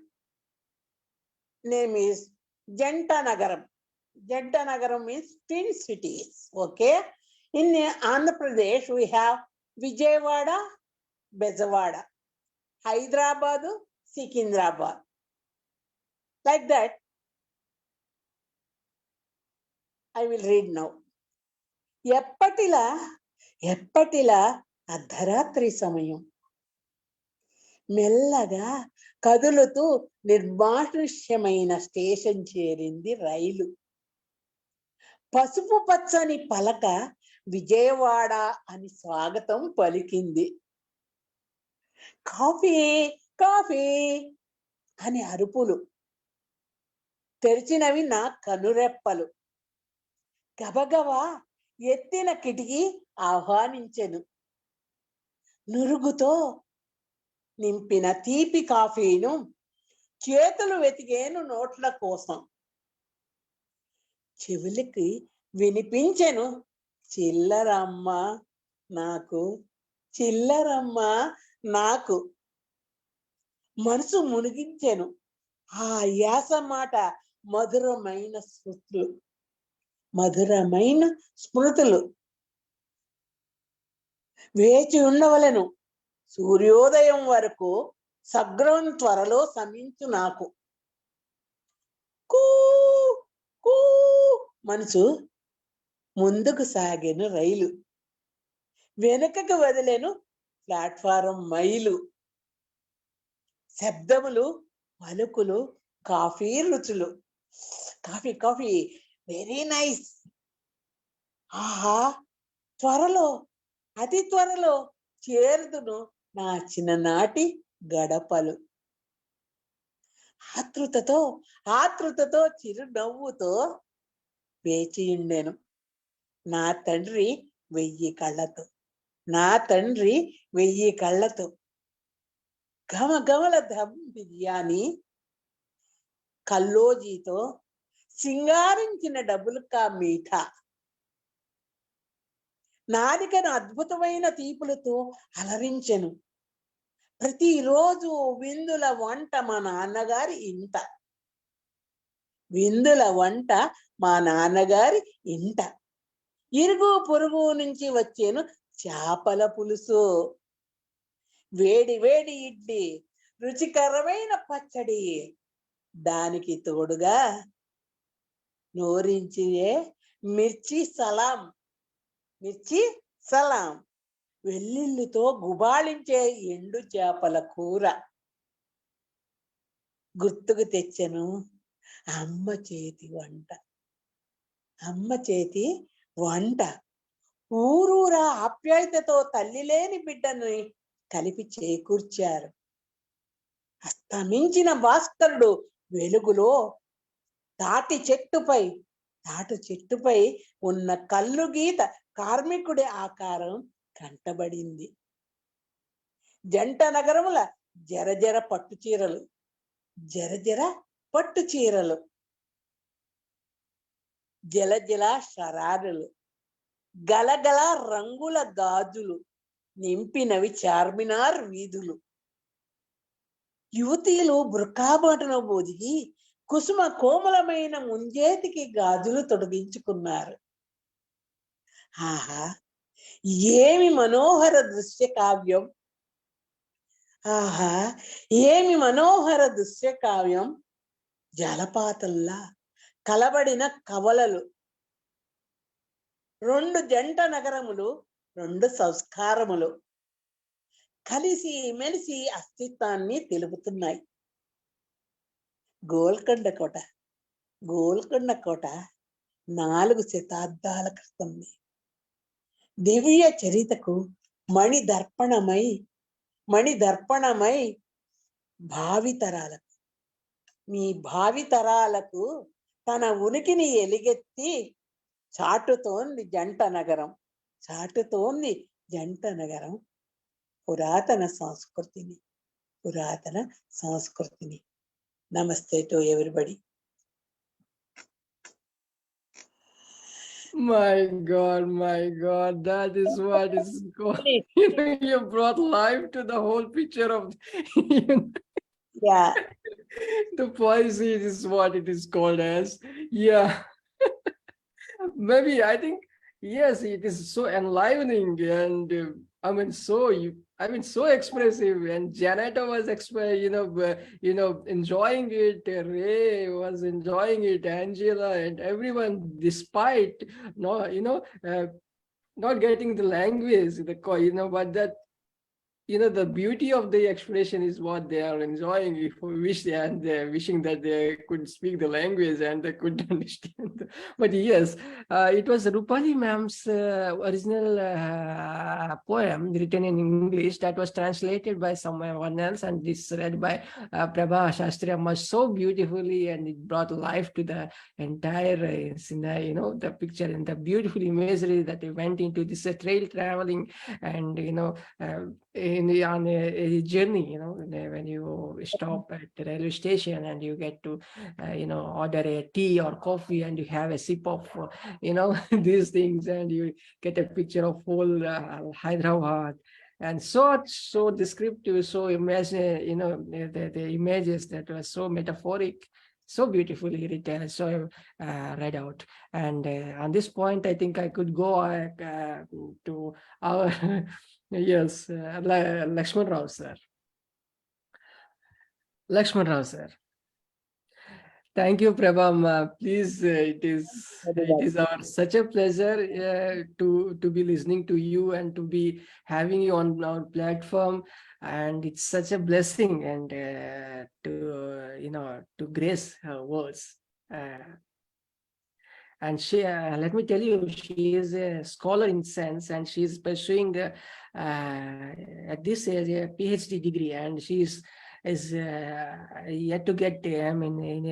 name is Janta Nagaram. Janta Nagaram means twin cities. Okay. In Andhra Pradesh, we have Vijayawada, Bezawada, Hyderabad, Sikindrabad. Like that, I will read now. ఎప్పటిలా అర్ధరాత్రి సమయం మెల్లగా కదులుతూ నిర్మానుష్యమైన station చేరింది రైలు. పసుపు పచ్చని పలక విజయవాడ అని స్వాగతం పలికింది. కాఫీ కాఫీ అని అరుపులు, తెరిచినవి నా కనురెప్పలు. గబగబా ఎత్తిన కిటికీ ఆహ్వానించెను. నురుగుతో నింపిన తీపి కాఫీను చేతులు వెతికేను నోట్ల కోసం. చెవులకి వినిపించెను, చిల్లరమ్మ నాకు, చిల్లరమ్మ నాకు. మనసు మునిగించెను ఆ యాస మాట, మధురమైన స్మృతులు, మధురమైన స్మృతులు. వేచి ఉండవలెను సూర్యోదయం వరకు, సగ్రం త్వరలో శమించు నాకు. కూ కూ మనసు ముందుకు సాగెను రైలు, వెనుకకు వదిలేను ప్లాట్ఫారం మైలు. శబ్దములు, పలుకులు, కాఫీ రుచులు. Coffee coffee very nice. ఆహా, త్వరలో, అతి త్వరలో చేరుదును నా చిన్ననాటి గడపలు. ఆతృతతో చిరునవ్వుతో వేచియుండెను నా తండ్రి 1000 కళ్ళతో, నా తండ్రి 1000 కళ్ళతో. ఘమఘమల దమ్ బిర్యానీ, కల్లోజీతో సింగారించిన డబుల్ కా మీఠా, నాలికను అద్భుతమైన తీపులతో అలరించెను. ప్రతిరోజు విందుల వంట మా నాన్నగారి ఇంట, విందుల వంట మా నాన్నగారి ఇంట. ఇరుగు పొరుగు నుంచి వచ్చేను చేపల పులుసు, వేడి వేడి ఇడ్లీ, రుచికరమైన పచ్చడి. దానికి తోడుగా నోరించే మిర్చి సలాం, మిర్చి సలాం, వెల్లుల్లితో గుబాళించే ఎండు చేపల కూర. గుర్తుకు తెచ్చను అమ్మ చేతి వంట, అమ్మ చేతి వంట. ఊరూరా ఆప్యాయతతో తల్లి లేని బిడ్డని కలిపి చేకూర్చారు. అస్తమించిన భాస్కరుడు వెలుగులో తాటి చెట్టుపై ఉన్న కల్లు గీత కార్మికుడి ఆకారం కంటబడింది. జంట నగరముల జరజర పట్టు చీరలు, జరజర పట్టు చీరలు, జలజల షరారులు, గలగల రంగుల గాజులు నింపినవి చార్మినార్ వీధులు. యువతీలు బృకాబాటును బోదిగి కుసుమ కోమలమైన ముంజేతికి గాజులు తొడిగించుకున్నారు. ఆహా, ఏమి మనోహర దృశ్య కావ్యం! ఆహా, ఏమి మనోహర దృశ్య కావ్యం! జలపాతంలా కలబడిన కవలలు, 2 జంట నగరములు, 2 సంస్కారములు కలిసి మెలిసి అస్తిత్వాన్ని తెలుపుతున్నాయి. గోల్కొండ కోట 4 శతాబ్దాల క్రితంది. దివ్య చరితకు మణిదర్పణమై భావితరాలకు, మీ భావితరాలకు తన ఉనికిని ఎలుగెత్తి చాటుతోంది జంట నగరం, పురాతన సంస్కృతిని. Namaste to everybody. My God, that is what is going. You brought life to the whole picture of yeah. The poesy is what it is called as. Yeah. Maybe I think yes, it is so enlivening and so expressive. And Janetta was enjoying it. Ray was enjoying it. Angela and everyone, despite not getting the language, but that the beauty of the expression is what they are enjoying. If we wish, and they're wishing that they could speak the language and they could understand But yes, it was Roopali ma'am's original poem written in English that was translated by someone else, and this read by Prabha Shastri Amma so beautifully, and it brought life to the entire the picture and the beautiful imagery that they went into this trail traveling, and on a journey, when you stop at the railway station and you get to order a tea or coffee, and you have a sip of these things, and you get a picture of whole Hyderabad, and so descriptive, so imagine, the images that were so metaphoric, so beautifully written, so read out. And on this point, I think I could go to our yes, Laxman Rao sir. Laxman Rao sir. Thank you, Prabham. Please, it is such a pleasure to be listening to you and to be having you on our platform, and it's such a blessing and to grace her words. And she, let me tell you, she is a scholar in sense, and she is pursuing at this age a PhD degree, and she is yet to get in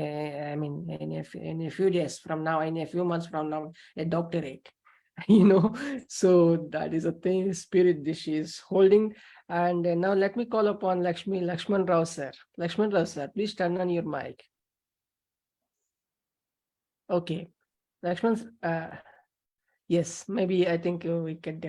a few days from now, in a few months from now, a doctorate. So that is a thing, spirit that she is holding. And now let me call upon Laxman Rao sir. Laxman Rao sir, please turn on your mic. Okay, Laxman, yes, maybe I think we could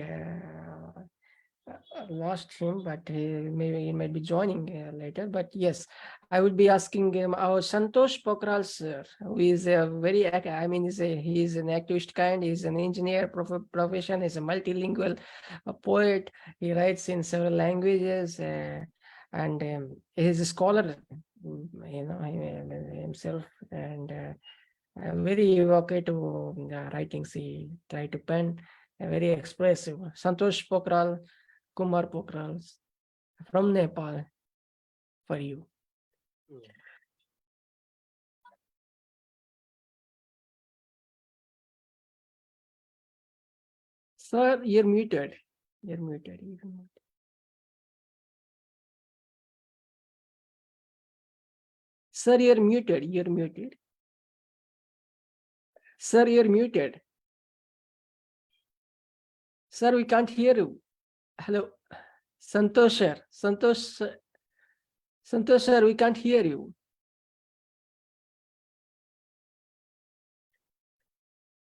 lost him, but maybe he might be joining later. But yes, I would be asking our Santosh Pokral sir, who is a very, he is an activist kind, he's an engineer profession, he's a multilingual poet, he writes in several languages, and he's a scholar, himself, and very evocative writings he tried to pen, very expressive. Santosh Pokral, Kumar Pokral from Nepal, for you. Sir, you're muted. You're muted. Sir, you're muted. You're muted. Sir, you're muted. Sir, we can't hear you. Hello. Santosh sir. Santosh sir, we can't hear you.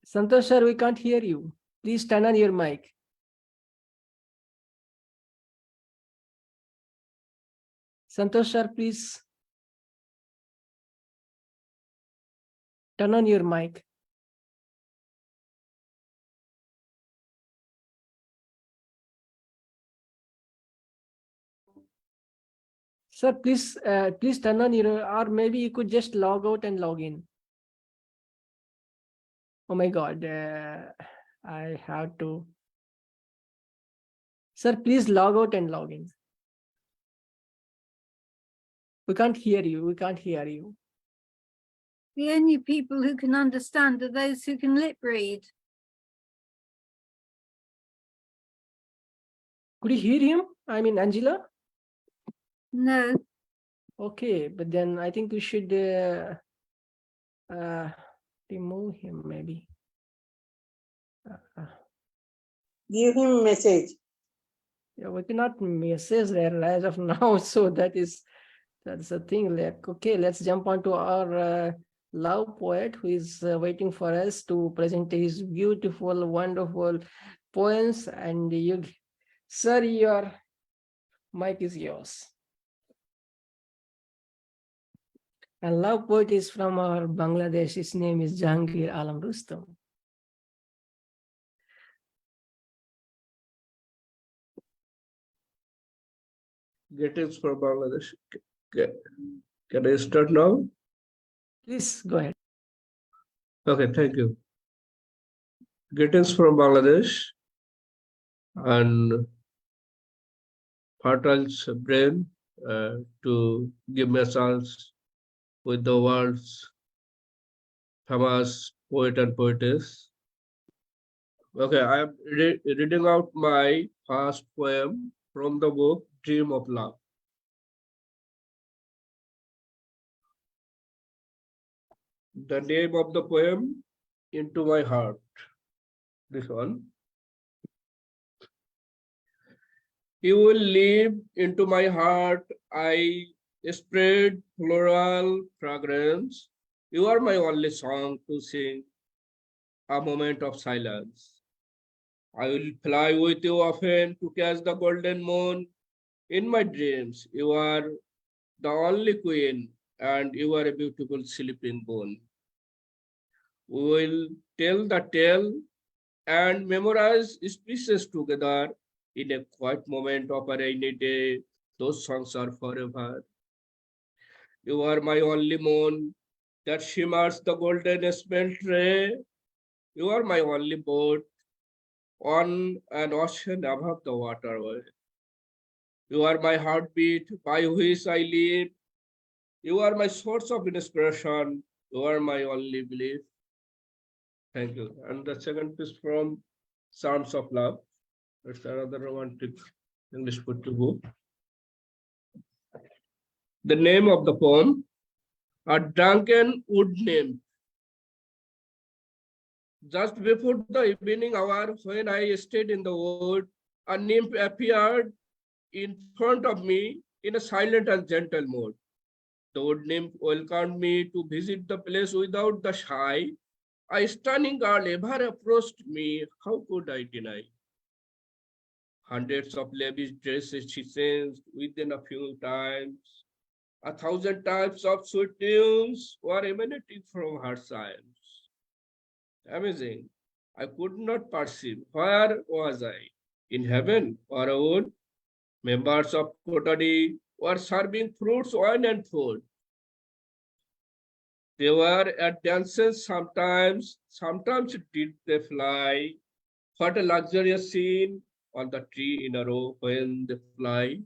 Santosh sir, we can't hear you. Please turn on your mic. Santosh sir, please turn on your mic. Sir, please turn on your, or maybe you could just log out and log in. Oh my God, I have to. Sir, please log out and log in. We can't hear you. We can't hear you. The only people who can understand are those who can lip read. Could you hear him? I mean, Angela? No. Okay, but then I think we should remove him maybe. Give him a message. Yeah, we cannot message there as of now, so that's the thing. Like, okay, let's jump on to our love poet who is waiting for us to present his beautiful, wonderful poems. And you, sir, your mic is yours. And love poet is from our Bangladesh. His name is Jahangir Alam Rustam. Greetings from Bangladesh. Can I start now? Please go ahead. Okay, thank you. Greetings from Bangladesh and fertile brain to give me a chance with the words famous poet and poetess. Okay, I am reading out my first poem from the book Dream of Love. The name of the poem, Into My Heart. This one. You will live into my heart. I spread floral fragrance. You are my only song to sing. A moment of silence. I will fly with you often to catch the golden moon. In my dreams, you are the only queen, and you are a beautiful sleeping bone. We will tell the tale and memorize speeches together in a quiet moment of a rainy day. Those songs are forever. You are my only moon that shimmers the golden spent ray. You are my only boat on an ocean above the waterway. You are my heartbeat by which I live. You are my source of inspiration. You are my only belief. Thank you. And the second piece from Sounds of Love. It's another romantic English poetry book. The name of the poem, A Drunken Wood Nymph. Just before the evening hour, when I stayed in the wood, a nymph appeared in front of me in a silent and gentle mood. The wood nymph welcomed me to visit the place without the shy. A stunning girl ever approached me, how could I deny? Hundreds of lavish dresses she changed within a few times. 1,000 types of sweet tunes were emanating from her sighs. Amazing. I could not perceive. Where was I? In heaven or a wood? Members of coterie were serving fruits, wine, and food. They were at dances sometimes did they fly. What a luxurious scene on the tree in a row when they fly.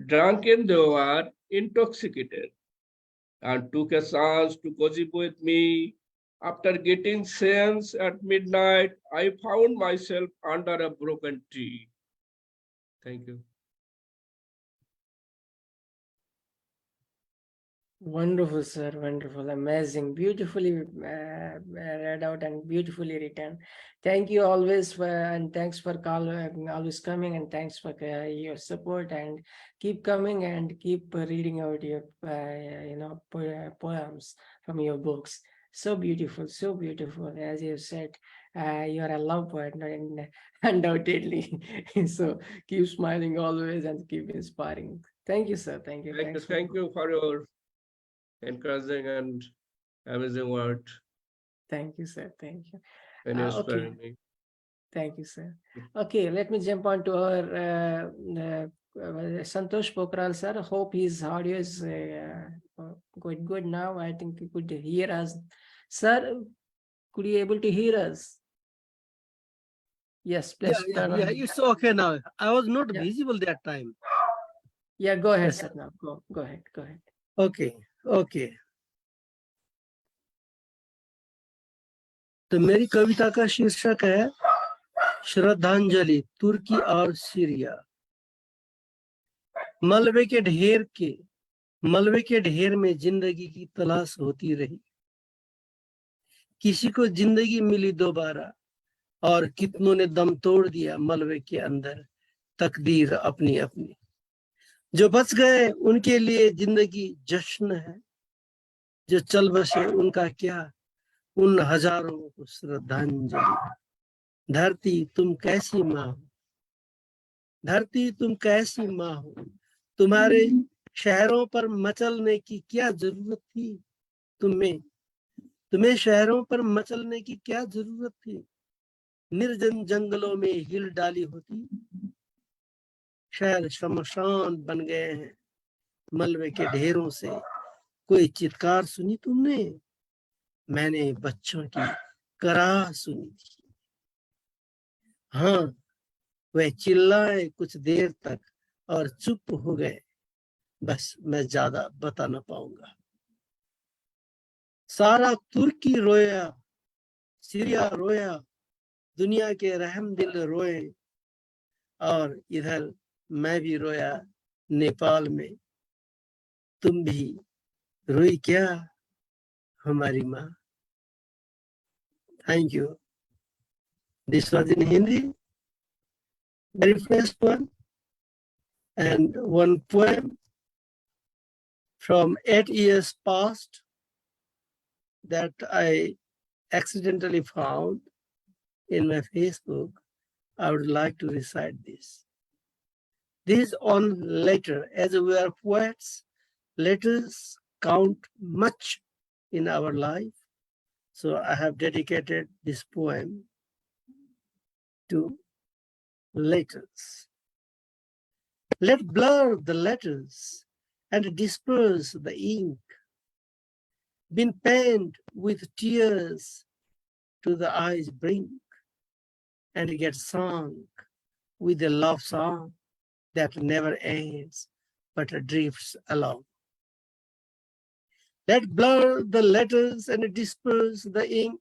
Drunken they were, intoxicated, and took a chance to gossip with me. After getting sense at midnight, I found myself under a broken tree. Thank you. Wonderful, sir. Wonderful, amazing, beautifully read out and beautifully written. Thank you always for, and thanks for always coming, and thanks for your support, and keep coming and keep reading out your poems from your books. So beautiful, as you said. You are a love poet, and undoubtedly. So keep smiling always and keep inspiring. Thank you, sir. Thank you. Thank you for your encouraging and amazing word. Thank you, sir. Thank you. And inspiring me. Thank you, sir. Okay, let me jump on to our Santosh Pokral, sir. Hope his audio is going good now. I think you could hear us. Sir, could you able to hear us? Yes, please. Yeah, it's okay now. I was not visible that time. Yeah, go ahead, sir. Now, go ahead. Okay. तो मेरी कविता का शीर्षक है श्रद्धांजलि तुर्की और Syria. मलबे के ढेर में जिंदगी की तलाश होती रही। किसी को जिंदगी मिली दोबारा और कितनों ने दम तोड़ दिया मलबे के अंदर, तकदीर अपनी अपनी। जो बच गए उनके लिए जिंदगी जश्न है, जो चल बसे उनका क्या, उन हजारों को श्रद्धांजलि। धरती तुम कैसी माँ हो, धरती तुम कैसी माँ हो, तुम्हारे शहरों पर मचलने की क्या जरूरत थी, तुम्हें शहरों पर मचलने की क्या जरूरत थी। निर्जन जंगलों में हिल डाली होती, शहर शमशान बन गए हैं मलबे के ढेरों से। कोई चित्कार सुनी तुमने, मैंने बच्चों की कराह सुनी थी। हाँ, वे चिल्लाए कुछ देर तक और चुप हो गए, बस मैं ज्यादा बता ना पाऊंगा। सारा तुर्की रोया, सीरिया रोया, दुनिया के रहम दिल रोए, और इधर मैं भी रोया नेपाल में, तुम भी रोई क्या हमारी माँ. Thank you. This was in Hindi, very first one, and one poem from 8 years past that I accidentally found in my Facebook. I would like to recite this. This is on letter. As we are poets, letters count much in our life. So I have dedicated this poem to letters. Let blur the letters and disperse the ink, been penned with tears to the eye's brink, and get sung with a love song that never ends but drifts along. Let blur the letters and disperse the ink,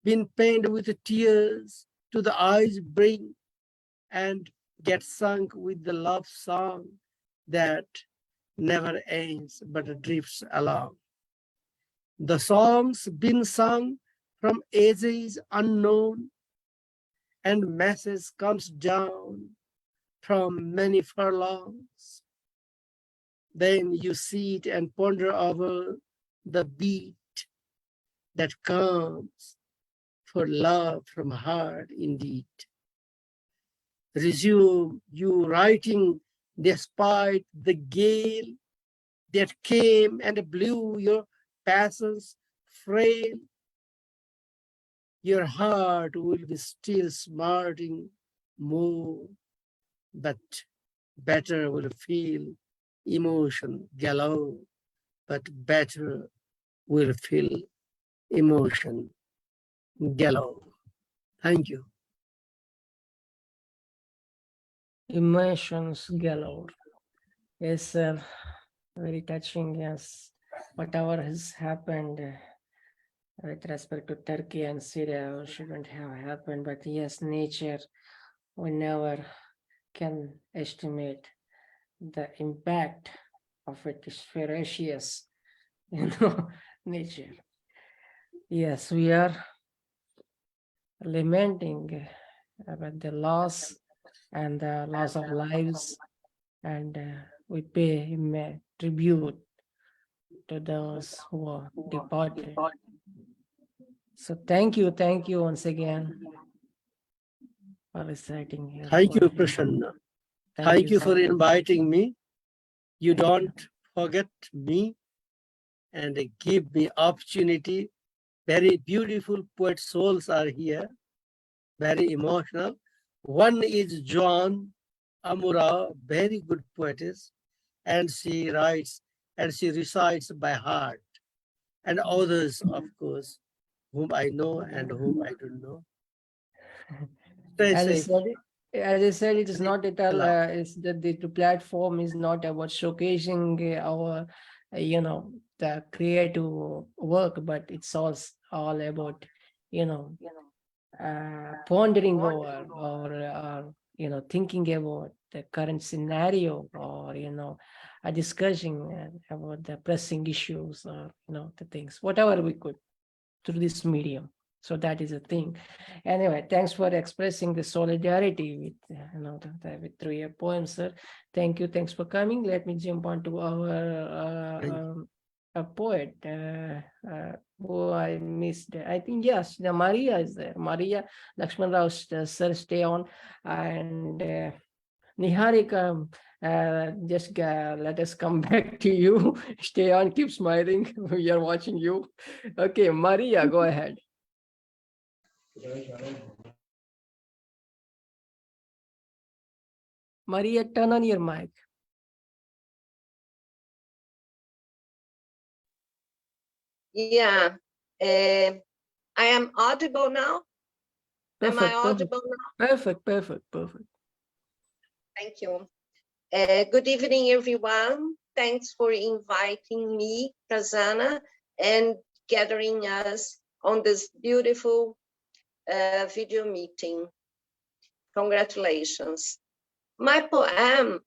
been penned with tears to the eye's brink, and get sung with the love song that never ends but drifts along. The songs been sung from ages unknown, and message comes down from many furlongs. Then you sit and ponder over the beat that comes for love from heart indeed. Resume you writing despite the gale that came and blew your passions frail. Your heart will be still smarting more, but better will feel emotion galore, but better will feel emotion galore. Thank you. Emotions galore. Yes, sir. Very touching. Yes, whatever has happened with respect to Turkey and Syria shouldn't have happened. But yes, nature, we never can estimate the impact of it is ferocious, nature. Yes, we are lamenting about the loss and the loss of lives, and we pay tribute to those who are departed. So thank you once again for reciting here. Thank you, Prasanna. Thank you for inviting me. You don't forget me and give me opportunity. Very beautiful poet souls are here, very emotional. One is John Amura, very good poetess, and she writes and she recites by heart. And others, of course, whom I know and whom I don't know. As I said, it is not at all. It's that the platform is not about showcasing our, the creative work, but it's all about, pondering over or thinking about the current scenario, or a discussion about the pressing issues, or the things, whatever we could through this medium. So that is a thing. Anyway, thanks for expressing the solidarity with through your poems, sir. Thank you. Thanks for coming. Let me jump on to our a poet who I missed. I think yes, the Maria is there. Maria, Laxman Rao, sir, stay on, and Niharika. Just let us come back to you. Stay on, keep smiling. We are watching you. Okay, Maria, go ahead. Maria, turn on your mic. Yeah, I am audible now. Perfect, am I audible now? Perfect. Thank you. Good evening, everyone. Thanks for inviting me, Prasanna, and gathering us on this beautiful video meeting. Congratulations. My poem,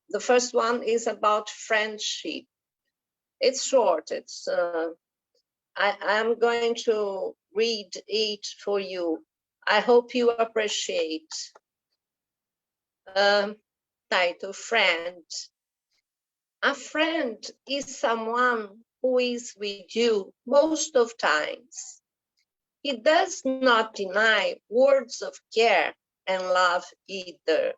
the first one, is about friendship. It's short. I'm going to read it for you. I hope you appreciate. Title, Friend. A friend is someone who is with you most of times. He does not deny words of care and love either.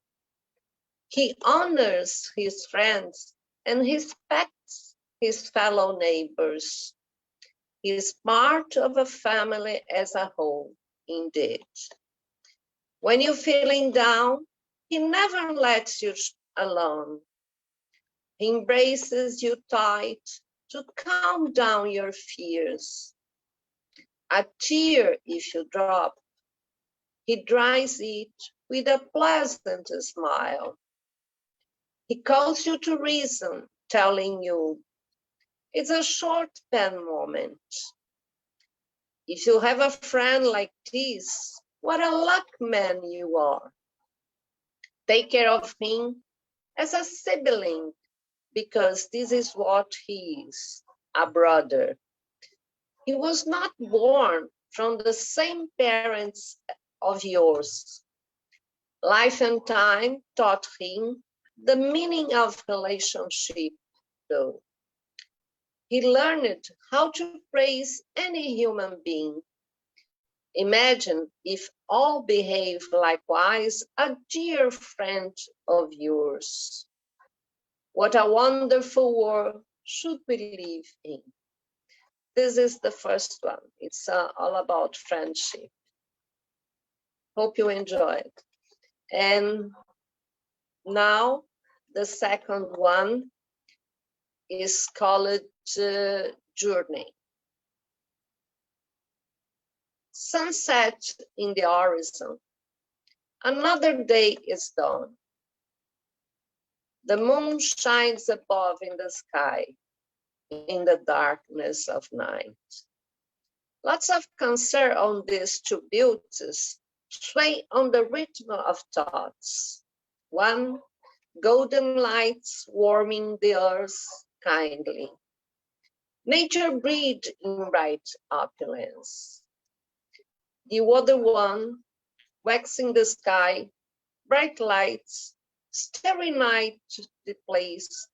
He honors his friends and respects his fellow neighbors. He is part of a family as a whole, indeed. When you're feeling down, he never lets you alone. He embraces you tight to calm down your fears. A tear if you drop, he dries it with a pleasant smile. He calls you to reason, telling you it's a short pen moment. If you have a friend like this, what a luck man you are. Take care of him as a sibling, because this is what he is, a brother. He was not born from the same parents of yours. Life and time taught him the meaning of relationship, though. He learned how to praise any human being. Imagine if all behaved likewise, a dear friend of yours. What a wonderful world should we live in. This is the first one. It's all about friendship. Hope you enjoy it. And now the second one is called Journey. Sunset in the horizon. Another day is dawn. The moon shines above in the sky in the darkness of night. Lots of concern on these two beauties sway on the rhythm of thoughts. One, golden lights warming the earth kindly. Nature breathed in bright opulence. The other one, waxing the sky, bright lights, starry night displays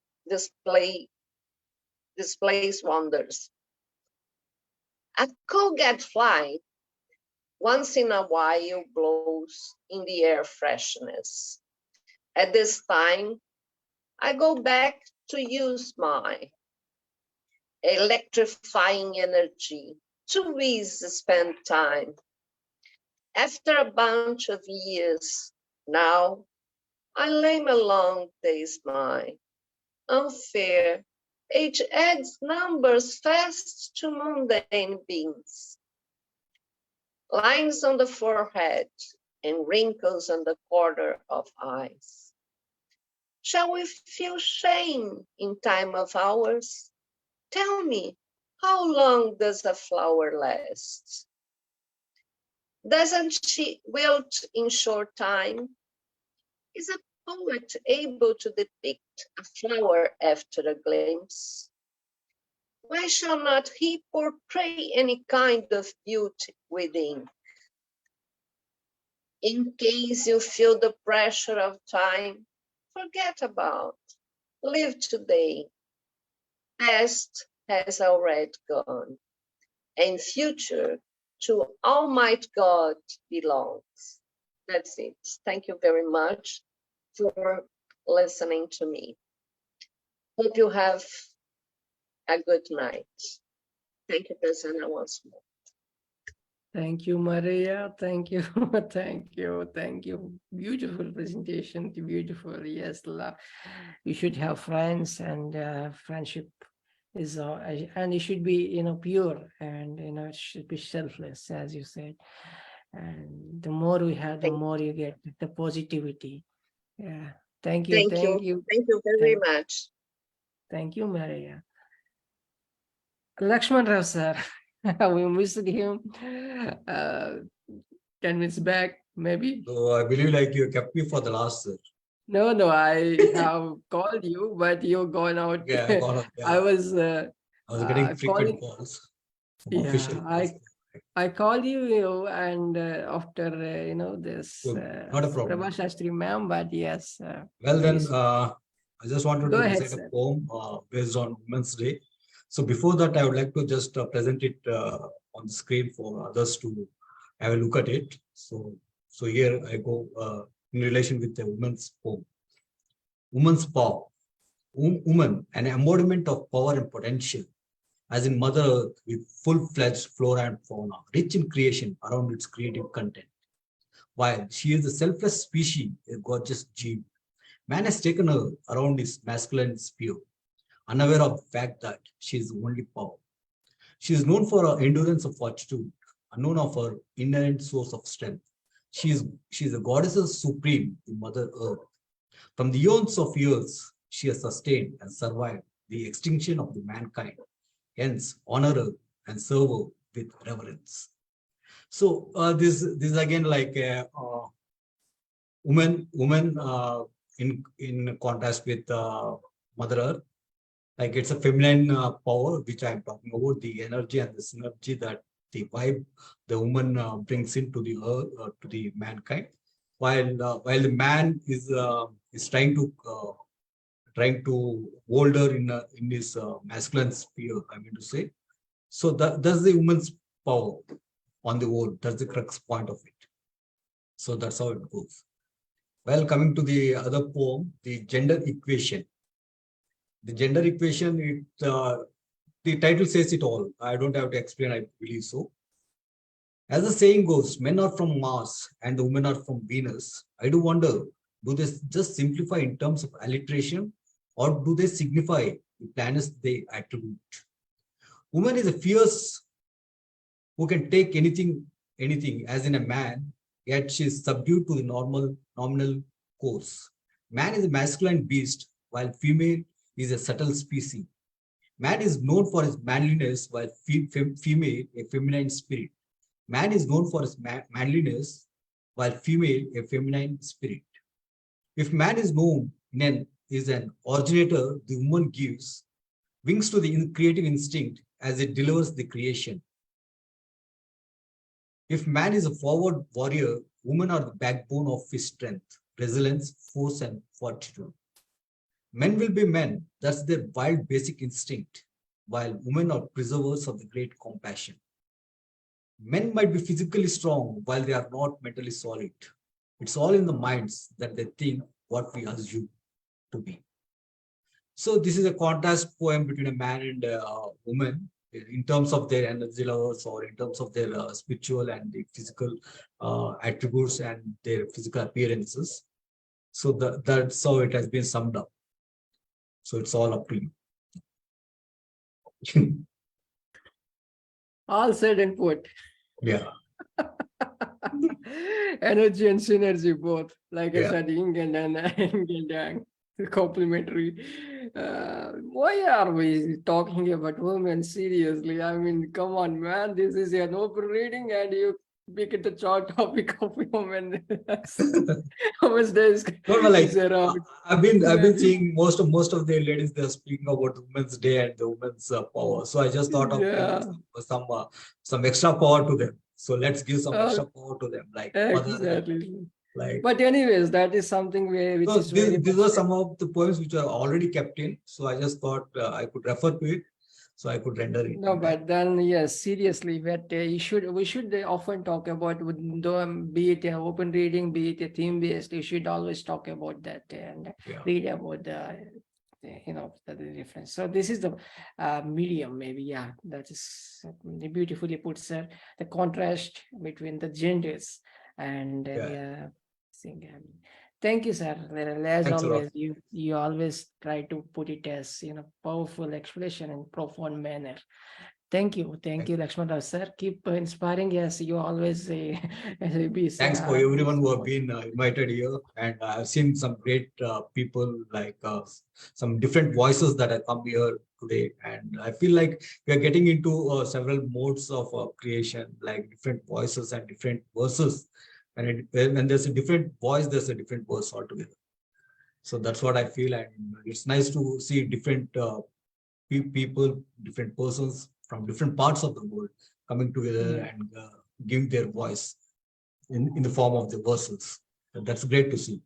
wonders. A cool gadfly once in a while blows in the air freshness. At this time, I go back to use my electrifying energy to ease spend time. After a bunch of years, now I lay my long days mine. Unfair, age adds numbers fast to mundane beings. Lines on the forehead and wrinkles on the corner of eyes. Shall we feel shame in time of ours? Tell me, how long does a flower last? Doesn't she wilt in short time? Is a poet able to depict a flower after a glimpse? Why shall not he portray any kind of beauty within? In case you feel the pressure of time, forget about, live today. Past has already gone, and future to Almighty God belongs. That's it. Thank you very much for listening to me. Hope you have a good night. Thank you, Prasanna, once more. Thank you, Maria. Thank you. Thank you. Thank you. Beautiful presentation. Beautiful. Yes, love. You should have friends, and friendship is, and it should be, pure, and, it should be selfless, as you said. And the more we have, the more you get the positivity. Yeah. Thank you. Thank you. Thank you very much. Thank you, Maria. Laxman Rao, sir. We missed him 10 minutes back, maybe. So I believe like you kept me for the last, sir. No, I have called you, but you're gone out. Yeah, I got up. I was I was getting frequent calling. calls from Yeah, official. I called you, and after this Not a problem. Prabha Shastri ma'am, but yes. Well then, please. I just wanted Go to ahead, recite a sir. poem based on Women's Day. So before that, I would like to just present it on the screen for others to have a look at it. So here I go in relation with the women's poem. Woman's power. Woman, an embodiment of power and potential, as in Mother Earth with full-fledged flora and fauna, rich in creation around its creative content. While she is a selfless species, a gorgeous gene, man has taken her around his masculine sphere, unaware of the fact that she is the only power. She is known for her endurance of fortitude, unknown of her inherent source of strength. She is a goddess supreme, the Mother Earth. From the eons of years, she has sustained and survived the extinction of the mankind. Hence, honor her and serve her with reverence. So this is again like a woman in contrast with Mother Earth. Like it's a feminine power which I'm talking about, the energy and the synergy that the vibe the woman brings into the earth to the mankind, while the man is trying to hold her in his masculine sphere, I mean to say. So that's the woman's power on the whole. That's the crux point of it. So that's how it goes. Well, coming to the other poem, the gender equation. The gender equation, the title says it all. I don't have to explain, I believe so. As the saying goes, men are from Mars and the women are from Venus. I do wonder, do they just simplify in terms of alliteration, or do they signify the planets they attribute? Woman is a fierce who can take anything, as in a man, yet she is subdued to the nominal course. Man is a masculine beast, while female is a subtle species. Man is known for his manliness, while female a feminine spirit. Man is known for his manliness, while female a feminine spirit. If man is known is an originator, the woman gives wings to the creative instinct as it delivers the creation. If man is a forward warrior, women are the backbone of his strength, resilience, force, and fortitude. Men will be men, that's their wild basic instinct, while women are preservers of the great compassion. Men might be physically strong while they are not mentally solid. It's all in the minds that they think what we assume to be. So this is a contrast poem between a man and a woman in terms of their energy levels, or in terms of their spiritual and the physical attributes and their physical appearances. So that's how it has been summed up. So it's all up to you. All said and put. Yeah. Energy and synergy both, like I Yeah. said, yin and yang, complementary. Why are we talking about women seriously? I mean, come on, man. This is an open reading, and you pick it the short topic of women. Women's Day is, I've been seeing most of the ladies, they're speaking about Women's Day and the women's power. So I just thought of giving some extra power to them. So let's give some extra power to them, like exactly. Like, but anyways, that is something which so is very these were some of the poems which are already kept in. So I just thought I could refer to it, so I could render it. No, but then yes, seriously, but we should often talk about, be it an open reading, be it a theme based. You should always talk about that and read about the difference. So this is the medium, maybe. Yeah, that is beautifully put, sir. The contrast between the genders and thank you, sir. As Thanks always, you always try to put it as powerful explanation in profound manner. Thank you, Laxman Rao, sir. Keep inspiring us. You always be. Thanks for everyone who have been invited here, and I've seen some great people, like some different voices that have come here today. And I feel like we are getting into several modes of creation, like different voices and different verses. And when there's a different voice, there's a different verse altogether. So that's what I feel. And it's nice to see different people, different persons from different parts of the world coming together and giving their voice in the form of the verses. And that's great to see.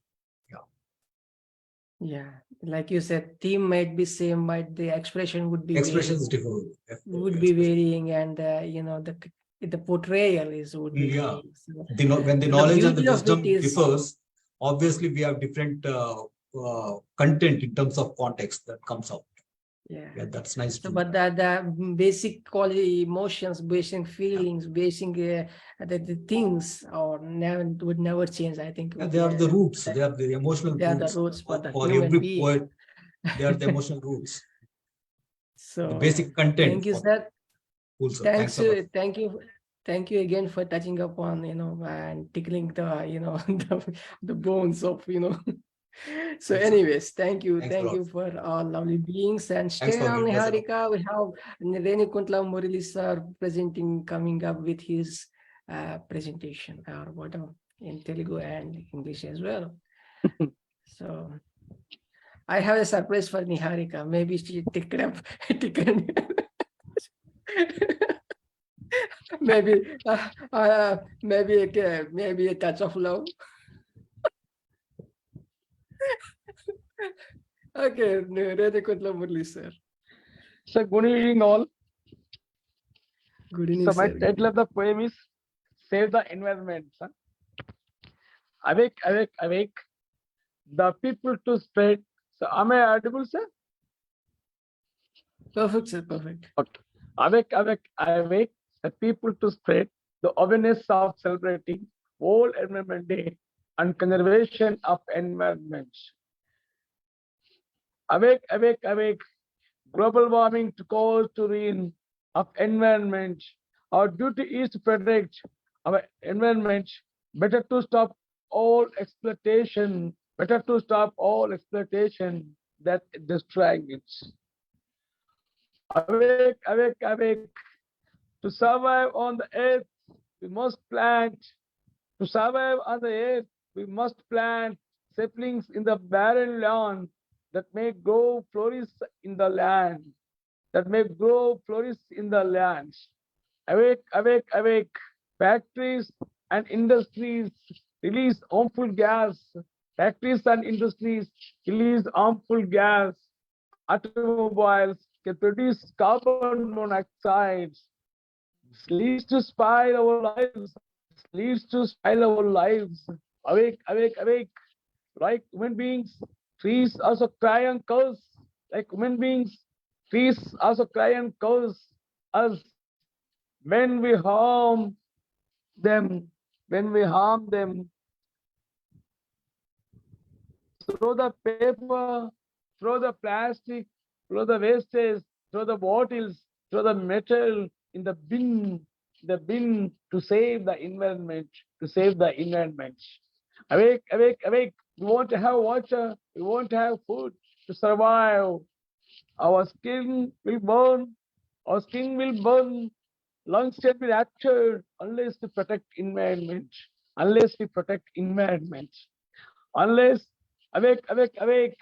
Yeah, like you said, theme might be same, but the expression would be Expressions varying, differ. would be varying, and the portrayal would be Yeah. varying. So When the the knowledge and the beauty of it wisdom is, differs, obviously we have different content in terms of context that comes out. Yeah, that's nice so, too. but the basic quality, emotions, basic feelings, basic the things would never change. I think Yeah, they are the roots. They are the emotional they are the roots roots for the for human every being. poet. They are the emotional roots. So The basic content. thank you, sir. Cool, sir. Thanks, Thanks a lot. thank you again for touching upon and tickling the the bones of So, anyways, thank you for all lovely beings, and Thanks stay for on, giving us an Niharika. We have Renukuntla Murali sir coming up with his presentation or whatever in Telugu and English as well. So I have a surprise for Niharika. Maybe she take it up. Maybe maybe a touch of love. Okay, Renukuntla Murali sir. So good evening all. Good evening, So my sir. title of the poem is Save the Environment. Sir. Awake, awake, awake, the people to spread. So am I audible, sir? Perfect, sir, perfect. Okay. Awake, awake, awake, the people to spread the awareness of celebrating World Environment Day and conservation of environment. Awake, awake, awake, global warming to cause to ruin of environment. Our duty is to protect our environment. Better to stop all exploitation. Better to stop all exploitation that destroying it. Awake, awake, awake. To survive on the earth, we must plant. To survive on the earth, we must plant saplings in the barren land that may grow, flourish in the land. That may grow, flourish in the land. Awake, awake, awake. Factories and industries release harmful gas. Factories and industries release harmful gas. Automobiles can produce carbon monoxide. This leads to spoil our lives. This leads to spoil our lives. Awake, awake, awake. Like human beings, trees also cry and curse. Like human beings, trees also cry and curse us when we harm them. When we harm them, throw the paper, throw the plastic, throw the wastage, throw the bottles, throw the metal in the bin to save the environment, to save the environment. Awake, awake, awake. We want to have water, we want to have food to survive. Our skin will burn, our skin will burn, lungs can be ruptured unless we protect environment, unless we protect environment. Unless, awake, awake, awake,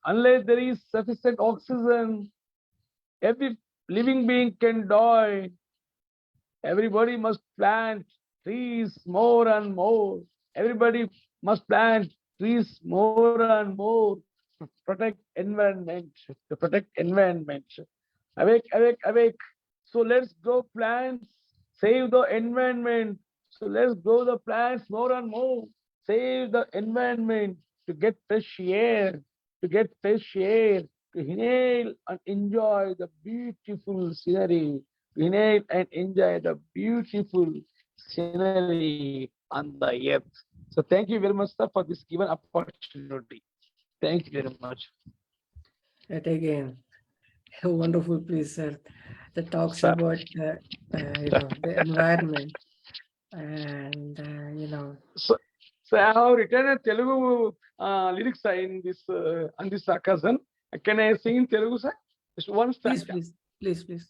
unless there is sufficient oxygen, every living being can die. Everybody must plant trees more and more. Everybody must plant trees more and more to protect environment, to protect environment. Awake, awake, awake. So let's grow plants, save the environment. So let's grow the plants more and more. Save the environment to get fresh air, to get fresh air, to inhale and enjoy the beautiful scenery, to inhale and enjoy the beautiful scenery on the earth. So thank you very much, sir, for this given opportunity. Thank you very much. Yet again, a wonderful piece, sir, that talks about the environment and So I have written a Telugu lyrics in this on this occasion. Can I sing in Telugu, sir? Just one Please, stanza. please, please, please.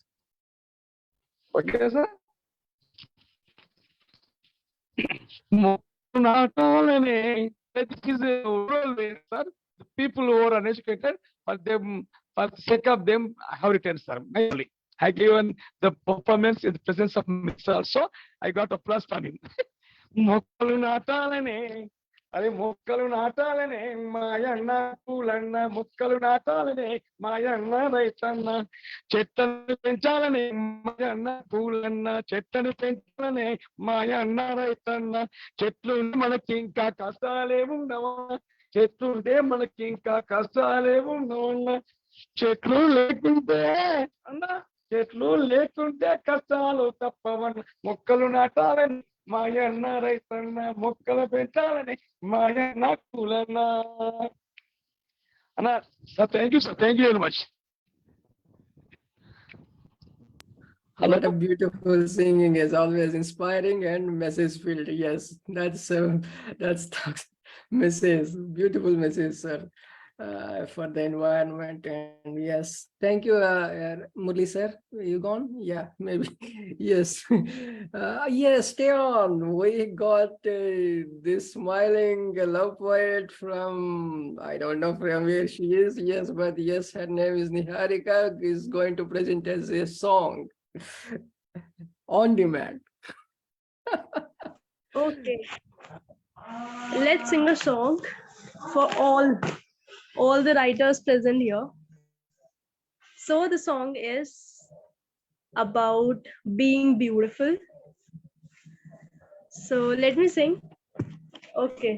Okay, sir. Natalane. This is a rural way, sir. The people who are uneducated, for them, for the sake of them, I have written, sir. Mainly, I given the performance in the presence of Mr. Also. I got a plus from him. మొక్కలు నాటాలనే అరే మొక్కలు నాటాలనే మాయన్న పూలన్న మొక్కలు నాటాలనే మాయన్న రైతన్న చెట్లను పెంచాలనే మాయన్న పూలన్న చెట్లను పెంచాలనే మాయన్న రైతన్న చెట్లు మనకి ఇంకా కష్టాలే ఉండవా చెట్లు ఉంటే మనకి ఇంకా కష్టాలే ఉండవన్నా చెట్లు లేకుంటే అన్న చెట్లు లేకుంటే కష్టాలు తప్పవన్న మొక్కలు నాటాలని మాయన్న రైతన్న మొక్కలు పెంచాలని మాయన్న పూలన్న అన్న sir thank you very much. What a beautiful singing, is always inspiring and message filled. Yes, that's message, beautiful message, sir, for the environment. And yes, thank you, Murli sir. You gone? Yeah, maybe. Yes, yes. Stay on. We got this smiling love poet from, I don't know from where she is. Yes, but yes, her name is Niharika. Is going to present as a song. On demand. Okay, let's sing a song for all the writers present here. So the song is about being beautiful. So let me sing. Okay.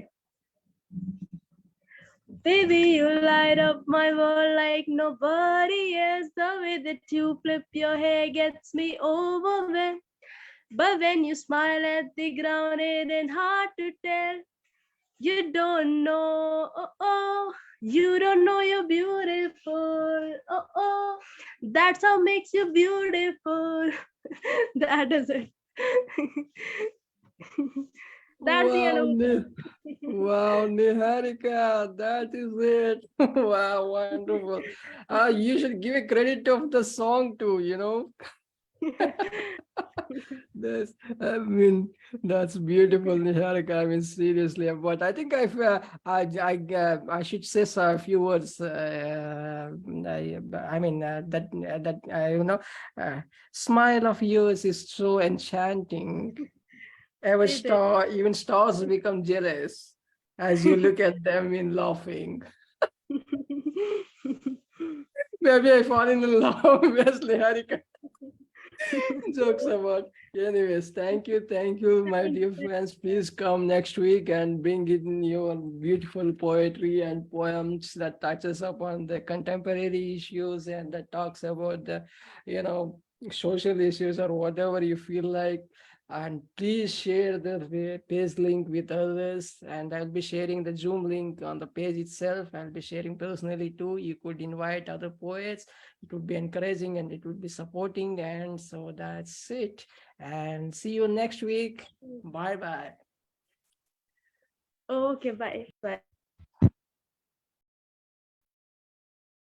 Baby, you light up my world like nobody else. The way that you flip your hair gets me overwhelmed. But when you smile at the ground, it ain't hard to tell. You don't know, you don't know you're beautiful. That's how makes you beautiful. That is it. That's the end of it. Wow, Niharika, that is it. Wow, wonderful. You should give a credit of the song too, you know. I mean, that's beautiful, Niharika. I mean, seriously. But I think I should say a few words. Smile of yours is so enchanting. Even stars become jealous as you look at them in laughing. Maybe I fall in love with Niharika. Jokes about. Anyways, thank you, my dear friends. Please come next week and bring in your beautiful poetry and poems that touches upon the contemporary issues and that talks about the, social issues or whatever you feel like. And please share the page link with others. And I'll be sharing the Zoom link on the page itself. I'll be sharing personally too. You could invite other poets. It would be encouraging and it would be supporting. And so that's it. And see you next week. Bye-bye. Okay, bye.